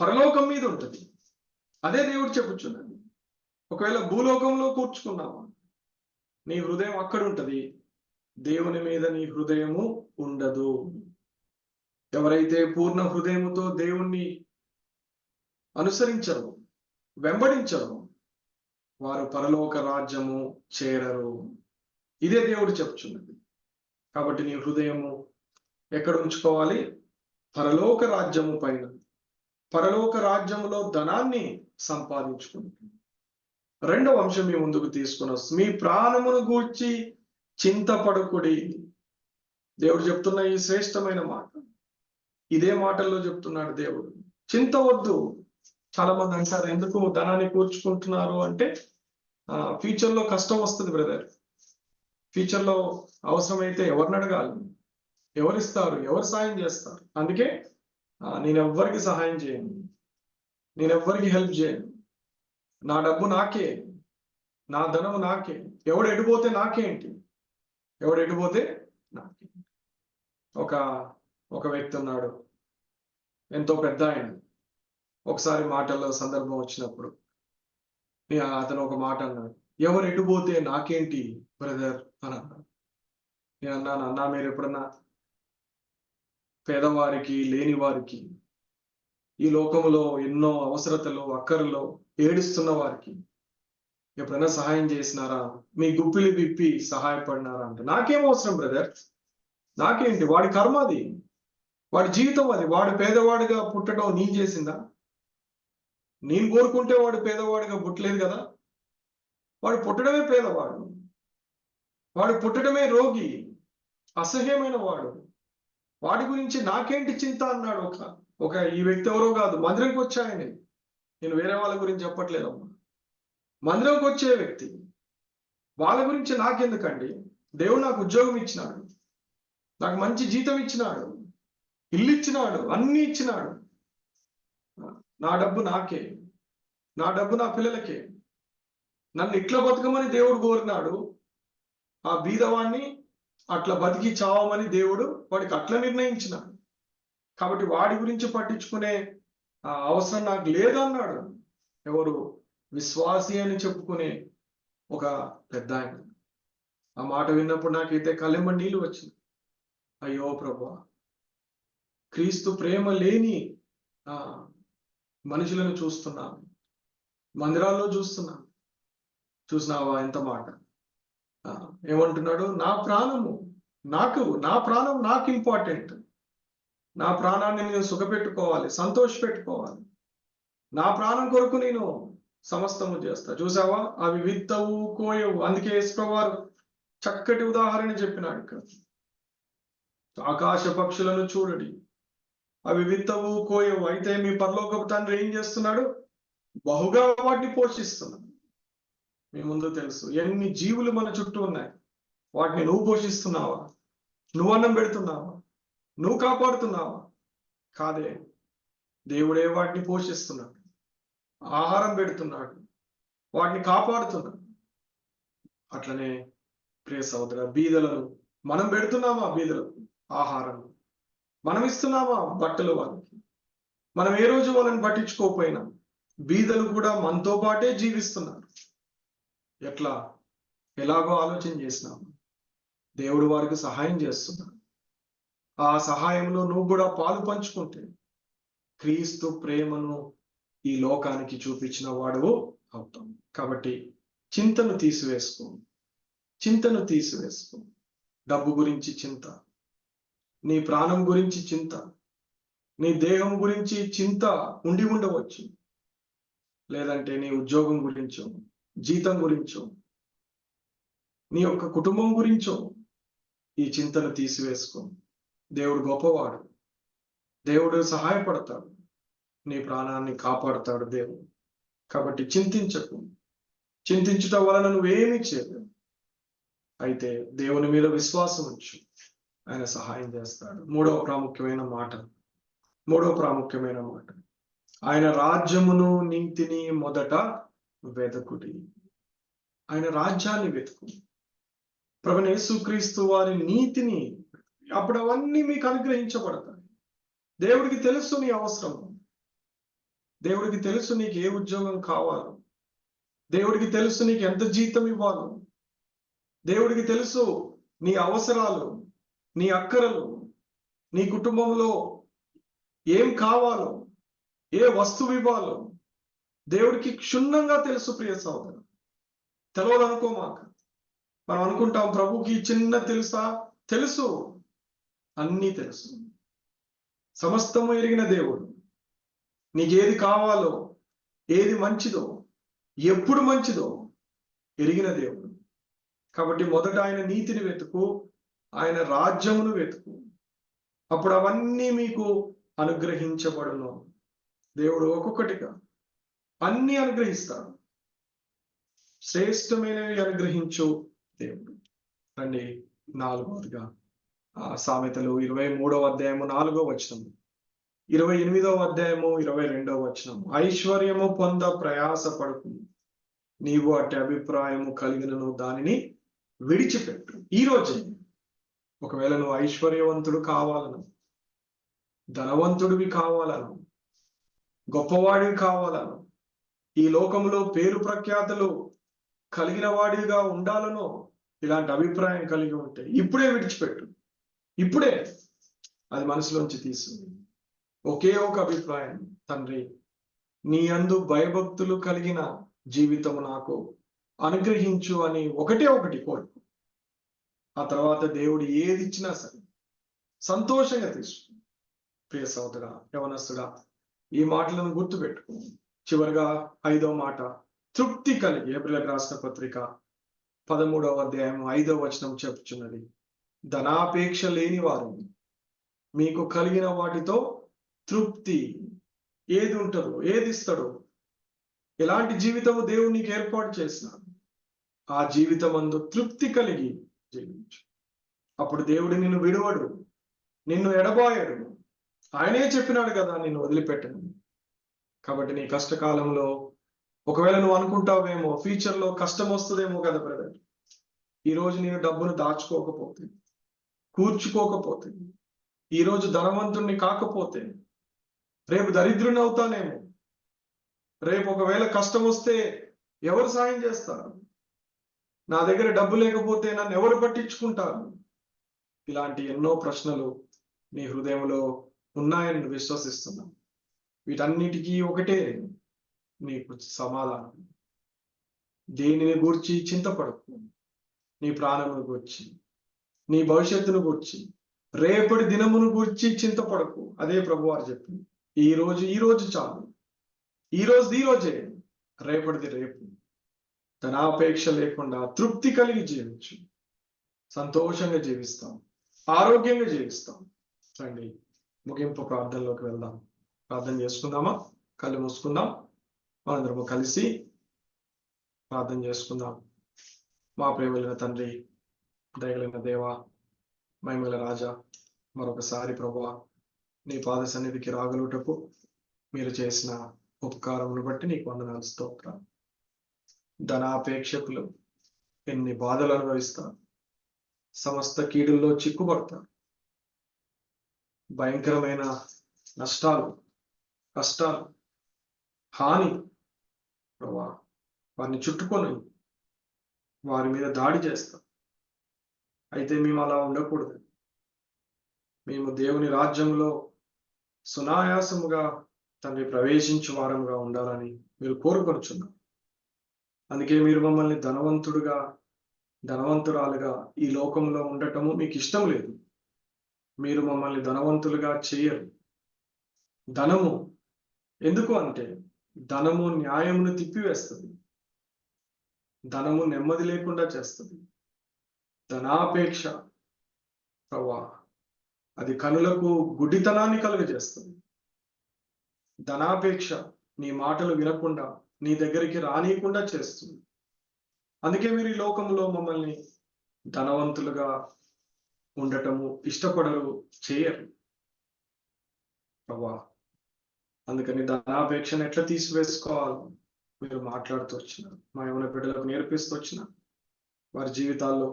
S1: పరలోకం మీద ఉంటుంది. అదే దేవుడు చెప్పుచున్నాడు. ఒకవేళ భూలోకంలో కూర్చుకున్నావా, నీ హృదయం అక్కడ ఉంటుంది, దేవుని మీద నీ హృదయము ఉండదు. ఎవరైతే పూర్ణ హృదయముతో దేవుణ్ణి అనుసరించరు, వెంబడించరు, వారు పరలోక రాజ్యము చేరరు. ఇదే దేవుడు చెప్తున్నది. కాబట్టి నీ హృదయము ఎక్కడ ఉంచుకోవాలి? పరలోక రాజ్యము పైన. పరలోక రాజ్యములో ధనాన్ని సంపాదించుకుంటుంది. రెండవ అంశం మీ ముందుకు తీసుకుని వస్తుంది. మీ ప్రాణమును గూర్చి చింతపడకుడి. దేవుడు చెప్తున్న ఈ శ్రేష్టమైన మాట, ఇదే మాటల్లో చెప్తున్నాడు దేవుడు. చింత వద్దు. చాలా మంది అంటారు, ఎందుకు ధనాన్ని కూర్చుకుంటున్నారు అంటే ఫ్యూచర్ లో కష్టం వస్తుంది బ్రదర్. ఫ్యూచర్ లో అవసరమైతే ఎవరిని అడగాలి, ఎవరిస్తారు, ఎవరు సాయం చేస్తారు? అందుకే నేను ఎవ్వరికి సహాయం చేయను, నేను ఎవ్వరికి హెల్ప్ చేయను. నా డబ్బు నాకే, నా ధనము నాకే. ఎవడు ఎడిపోతే నాకేంటి, ఎవడు ఎడిపోతే నాకే. ఒక వ్యక్తి ఉన్నాడు, ఎంతో పెద్ద ఆయన. ఒకసారి మాటల్లో సందర్భం వచ్చినప్పుడు అతను ఒక మాట అన్నాడు, ఎవరు ఎటుపోతే నాకేంటి బ్రదర్ అని అన్నాడు. నేను అన్నాను, అన్నా మీరు ఎప్పుడన్నా పేదవారికి, లేని వారికి, ఈ లోకంలో ఎన్నో అవసరతలు, అక్కరలో ఏడుస్తున్న వారికి ఎప్పుడైనా సహాయం చేసినారా? మీ గుప్పిలి విప్పి సహాయపడినారా అంటే, నాకేం అవసరం బ్రదర్, నాకేంటి, వాడి కర్మ అది, వాడి జీవితం అది. వాడు పేదవాడిగా పుట్టడం నేను చేసిందా? నేను కోరుకుంటే వాడు పేదవాడిగా పుట్టలేదు కదా. వాడు పుట్టడమే పేదవాడు, వాడు పుట్టడమే రోగి, అసహ్యమైన వాడు. వాడి గురించి నాకేంటి చింత అన్నాడు ఒక ఈ వ్యక్తి. ఎవరో కాదు, మందిరంకి వచ్చాయని. నేను వేరే వాళ్ళ గురించి చెప్పట్లేదమ్మా, మందిరంకి వచ్చే వ్యక్తి. వాళ్ళ గురించి నాకెందుకండి? దేవుడు నాకు ఉద్యోగం ఇచ్చినాడు, నాకు మంచి జీతం ఇచ్చినాడు, ఇల్లు ఇచ్చినాడు, అన్ని ఇచ్చినాడు. నా డబ్బు నాకే, నా డబ్బు నా పిల్లలకే. నన్ను ఇట్లా బతకమని దేవుడు కోరినాడు. ఆ బీదవాణ్ణి అట్లా బతికి చావమని దేవుడు వాడికి అట్లా నిర్ణయించినాడు. కాబట్టి వాడి గురించి పట్టించుకునే అవసరం నాకు లేదన్నాడు. ఎవరు? విశ్వాసి అని చెప్పుకునే ఒక పెద్ద ఆయన. ఆ మాట విన్నప్పుడు నాకైతే కళ్ళెంబడి నీళ్ళు వచ్చింది. అయ్యో ప్రభువా, క్రీస్తు ప్రేమ లేని మనుషులను చూస్తున్నాను, మందిరాల్లో చూస్తున్నాను. చూసినావా ఎంత మాట? ఏమంటున్నాడు? నా ప్రాణం నాకు ఇంపార్టెంట్. నా ప్రాణాన్ని నేను సుఖపెట్టుకోవాలి, సంతోషపెట్టుకోవాలి. నా ప్రాణం కొరకు నేను సమస్తము చేస్తా. చూసావా, అవి విత్తవు, కోయవు. అందుకే యేసుప్రభువారు చక్కటి ఉదాహరణ చెప్పినాడు ఇక్కడ. ఆకాశ పక్షులను చూడండి, అవి విత్తవు, కోయవు, అయితే మీ పరలోకపు తండ్రి ఏం చేస్తున్నాడు? బహుగా వాటిని పోషిస్తున్నాడు. మీ ముందు తెలుసు ఎన్ని జీవులు మన చుట్టూ ఉన్నాయి. వాటిని నువ్వు పోషిస్తున్నావా? నువ్వు అన్నం పెడుతున్నావా? నువ్వు కాపాడుతున్నావా? కాదే, దేవుడే వాటిని పోషిస్తున్నాడు, ఆహారం పెడుతున్నాడు, వాటిని కాపాడుతున్నాడు. అట్లనే ప్రియ సహోదర, బీదలను మనం పెడుతున్నామా? బీదలకు ఆహారం మనం ఇస్తున్నామా? బట్టలు వాళ్ళకి. మనం ఏ రోజు వాళ్ళని పట్టించుకోకపోయినా బీదలు కూడా మనతో పాటే జీవిస్తున్నారు. ఎలాగో ఆలోచన చేసినాము. దేవుడు వారికి సహాయం చేస్తున్నాడు. ఆ సహాయంలో నువ్వు కూడా పాలు పంచుకుంటే క్రీస్తు ప్రేమను ఈ లోకానికి చూపించిన వాడు అవుతాం. కాబట్టి చింతను తీసివేసుకో. డబ్బు గురించి చింత, నీ ప్రాణం గురించి చింత, నీ దేహం గురించి చింత ఉండి ఉండవచ్చు. లేదంటే నీ ఉద్యోగం గురించో, జీతం గురించో, నీ యొక్క కుటుంబం గురించో ఈ చింతను తీసివేసుకో. దేవుడు గొప్పవాడు, దేవుడు సహాయపడతాడు, నీ ప్రాణాన్ని కాపాడుతాడు దేవుడు. కాబట్టి చింతించకు. చింతించుట వలన నువ్వేమీ చేయలేవు. అయితే దేవుని మీద విశ్వాసం ఉంచు, ఆయన సహాయం చేస్తాడు. మూడవ ప్రాముఖ్యమైన మాట, ఆయన రాజ్యమును నీతిని మొదట వెతుకుడి. ఆయన రాజ్యాన్ని వెతుకు. ప్రభువైన యేసుక్రీస్తు వారి నీతిని, అప్పుడు అవన్నీ మీకు అనుగ్రహించబడతాయి. దేవుడికి తెలుసు నీ అవసరం, దేవుడికి తెలుసు నీకు ఏ ఉద్యోగం కావాలో, దేవుడికి తెలుసు నీకు ఎంత జీతం ఇవ్వాలో, దేవుడికి తెలుసు నీ అవసరాలు, నీ అక్కరలు, నీ కుటుంబంలో ఏం కావాలో, ఏ వస్తువు ఇవ్వాలో దేవుడికి క్షుణ్ణంగా తెలుసు ప్రియ సహోదరు. తెలియదనుకో మాకు. మనం అనుకుంటాం ప్రభుకి చిన్న తెలుసా? తెలుసు, అన్నీ తెలుసు. సమస్తము ఎరిగిన దేవుడు. నీకేది కావాలో, ఏది మంచిదో, ఎప్పుడు మంచిదో ఎరిగిన దేవుడు. కాబట్టి మొదట ఆయన నీతిని వెతుకు, ఆయన రాజ్యమును వెతుకు, అప్పుడు అవన్నీ మీకు అనుగ్రహించబడును. దేవుడు ఒక్కొక్కటిగా అన్ని అనుగ్రహిస్తాడు. శ్రేష్టమైనవి అనుగ్రహించు దేవుడు. రండి, 4వదిగా సామెతలు 23వ అధ్యాయము 4వ వచనం, 28వ అధ్యాయము 22వ వచనం. ఐశ్వర్యము పొంద ప్రయాసపడకు, నీవు అట్టి అభిప్రాయము కలిగినను దానిని విడిచిపెట్టు. ఈ రోజే ఒకవేళ నువ్వు ఐశ్వర్యవంతుడు కావాలను, ధనవంతుడివి కావాలను, గొప్పవాడివి కావాలను, ఈ లోకంలో పేరు ప్రఖ్యాతలు కలిగిన వాడిగా ఉండాలనో, ఇలాంటి అభిప్రాయం కలిగి ఉంటే ఇప్పుడే విడిచిపెట్టు. ఇప్పుడే అది మనసులోంచి తీస్తుంది. ఒకే ఒక అభిప్రాయం, తండ్రి నీ యందు భయభక్తులు కలిగిన జీవితం నాకు అనుగ్రహించు అని ఒకటే ఒకటి కోరుకు. ఆ తర్వాత దేవుడు ఏది ఇచ్చినా సరే సంతోషంగా తీసుకో. ప్రియ సోదరా, యవనస్తుడా, ఈ మాటలను గుర్తుపెట్టుకో. చివరిగా 5వ మాట, తృప్తి కలిగి. హెబ్రీయులకు రాసిన పత్రిక 13వ అధ్యాయం 5వ వచనం చెప్పుచున్నది, ధనాపేక్ష లేని వారు మీకు కలిగిన వాటితో తృప్తి. ఏది ఉంటుందో, ఏది ఇస్తాడో, ఎలాంటి జీవితము దేవుడు నీకు ఏర్పాటు చేసినాడు, ఆ జీవితం అందు తృప్తి కలిగి జీవించు. అప్పుడు దేవుడు నిన్ను విడువడు, నిన్ను ఎడబాయడు. ఆయనే చెప్పినాడు కదా, నిన్ను వదిలిపెట్టను. కాబట్టి నీ కష్టకాలంలో ఒకవేళ నువ్వు అనుకుంటావేమో ఫ్యూచర్లో కష్టం వస్తుందేమో కదా బ్రదర్, ఈరోజు నేను డబ్బును దాచుకోకపోతే, కూర్చుకోకపోతే, ఈరోజు ధనవంతుణ్ణి కాకపోతే రేపు దరిద్రుని అవుతానేమో, రేపు ఒకవేళ కష్టం వస్తే ఎవరు సాయం చేస్తారు, నా దగ్గర డబ్బు లేకపోతే నన్ను ఎవరు పట్టించుకుంటారు? ఇలాంటి ఎన్నో ప్రశ్నలు నీ హృదయంలో ఉన్నాయని విశ్వసిస్తున్నా. వీటన్నిటికీ ఒకటే నీకు సమాధానం. దేనిని గూర్చి చింతపడకు. నీ ప్రాణమును గూర్చి, నీ భవిష్యత్తును గూర్చి, రేపటి దినమును గూర్చి చింతపడకు. అదే ప్రభువారు చెప్పింది. ఈ రోజు చాలు. ఈ రోజే, రేపటిది రేపు. ధనాపేక్ష లేకుండా తృప్తి కలిగి జీవించు. సంతోషంగా జీవిస్తాం, ఆరోగ్యంగా జీవిస్తాం. రండి, ముగింపు ప్రార్థనలోకి వెళ్దాం. ప్రార్థన చేసుకుందామా? కళ్ళు మూసుకుందాం. మనందరము కలిసి ప్రార్థన చేసుకుందాం. మా ప్రేమలైన తండ్రి, దయగలిగిన దేవా, మహిమల రాజా, మరొకసారి ప్రభువా, నీ పాద సన్నిధికి రాగలుగుటకు మీరు చేసిన ఉపకారమును బట్టి నీకు వందనాలు, స్తోత్రం. ధనాపేక్షకులు ఎన్ని బాధలు అనుభవిస్తారు, సమస్త కీడుల్లో చిక్కుపడతారు, భయంకరమైన నష్టాలు, కష్టాలు, హాని ప్రభా వారిని చుట్టుకొని వారి మీద దాడి చేస్తాం. అయితే మేము అలా ఉండకూడదు. మేము దేవుని రాజ్యంలో సునాయాసముగా తండ్రి ప్రవేశించు వారంగా ఉండాలని మీరు కోరుకొనుచున్నారు. అందుకే మీరు మమ్మల్ని ధనవంతురాలుగా ఈ లోకంలో ఉండటము మీకు ఇష్టం లేదు. మీరు మమ్మల్ని ధనవంతులుగా చేయరు. ధనము ఎందుకు అంటే, ధనము న్యాయమును తిప్పివేస్తుంది, ధనము నెమ్మది లేకుండా చేస్తుంది. ధనాపేక్ష ప్రభా అది కనులకు గుడ్డితనాన్ని కలుగజేస్తుంది. ధనాపేక్ష నీ మాటలు వినకుండా, నీ దగ్గరికి రానియకుండా చేస్తుంది. అందుకే మీరు ఈ లోకంలో మమ్మల్ని ధనవంతులుగా ఉండటము ఇష్టపడరు, చేయరు ప్రభా. అందుకని ధనాపేక్షను ఎట్లా తీసివేసుకోవాలో మీరు మాట్లాడుతూ వచ్చినారు. మా యవన బిడ్డలకు నేర్పిస్తూ వచ్చినారు. వారి జీవితాల్లో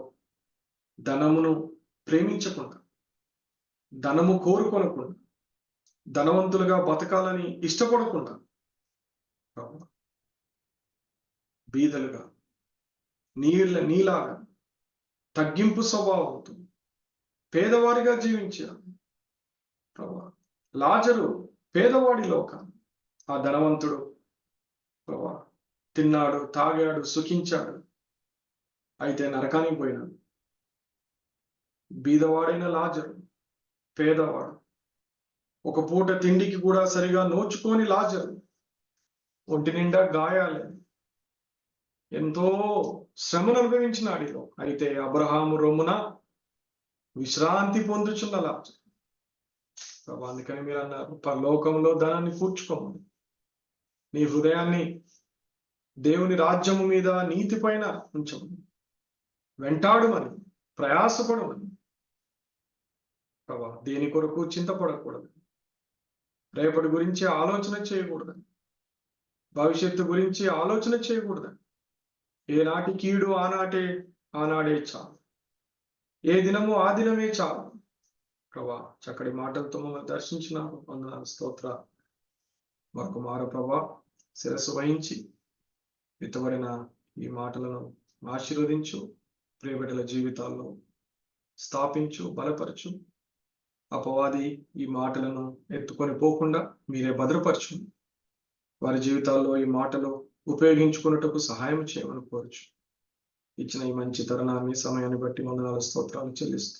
S1: ధనమును ప్రేమించకుండా, ధనము కోరుకొనకుండా, ధనవంతులుగా బతకాలని ఇష్టపడకుండా బీదలుగా, నీలాగా తగ్గింపు స్వభావంతో పేదవారిగా జీవించారు ప్రభా. లాజరు పేదవాడి లోకాన్ని, ఆ ధనవంతుడు ప్రభా తిన్నాడు, తాగాడు, సుఖించాడు, అయితే నరకానికి పోయినాడు. బీదవాడైన లాజరు, పేదవాడు, ఒక పూట తిండికి కూడా సరిగా నోచుకొని లాజరు, ఒంటి నిండా గాయాలే, ఎంతో శ్రమను అనుభవించినాడు. అయితే అబ్రహాము రొమ్మున విశ్రాంతి పొందుచున్న లాజరు. అందుకని మీరు అన్నారు, పరలోకంలో ధనాన్ని కూర్చుకోమని, నీ హృదయాన్ని దేవుని రాజ్యము మీద నీతి పైన ఉంచమని, వెంటాడుమని, ప్రయాసపడమని. ప్రభా, దేని కొరకు చింతపడకూడదు, రేపటి గురించి ఆలోచన చేయకూడదని, భవిష్యత్తు గురించి ఆలోచన చేయకూడదని. ఏనాటి కీడు ఆనాడే చాలు, ఏ దినము ఆ దినమే చాలు. ప్రభా, చక్కటి మాటలతో మమ్మల్ని దర్శించినారు, వందనాలు, స్తోత్ర. మరొక మారు ప్రభా, శిరస్సు వహించి విత్తబడిన ఈ మాటలను ఆశీర్వదించు, ప్రియబిడ్డల జీవితాల్లో స్థాపించు, బలపరచు. అపవాది ఈ మాటలను ఎత్తుకొని పోకుండా మీరే భద్రపరచు. వారి జీవితాల్లో ఈ మాటలు ఉపయోగించుకున్నట్టుకు సహాయం చేయమని కోరుచు. ఇచ్చిన ఈ మంచి తరుణాన్ని, సమయాన్ని బట్టి వందనాలు, స్తోత్రాలు చెల్లిస్తూ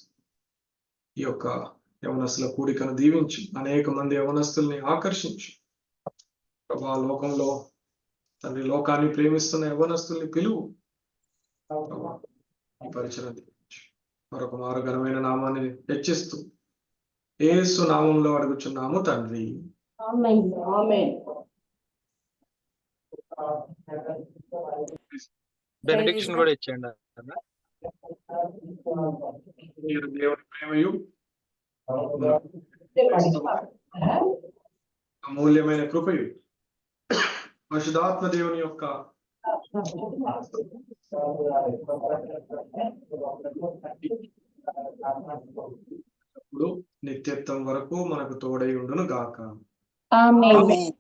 S1: ఈ యొక్క యవనస్తుల కూడికను దీవించు, అనేక మంది యవనస్తుల్ని ఆకర్షించు. ప్రభా, లోకంలో తండ్రి లోకాన్ని ప్రేమిస్తున్న యవనస్తుల్ని పిలువు. ఈ పరిచయం దీవించు. మరొక మారు ఘనమైన నామాన్ని హెచ్చిస్తూ యేసు నామంలో అడుగుచున్నాము తండ్రి.
S3: బెనిడిక్షన్ కూడా ఇచ్చేయండి.
S1: మీరు దేవుని ప్రేమయు అమూల్యమైన కృపయు పరిశుద్ధాత్మ దేవుని యొక్క నిత్యత్వం వరకు మనకు తోడై ఉండును గాక.
S2: ఆమేన్.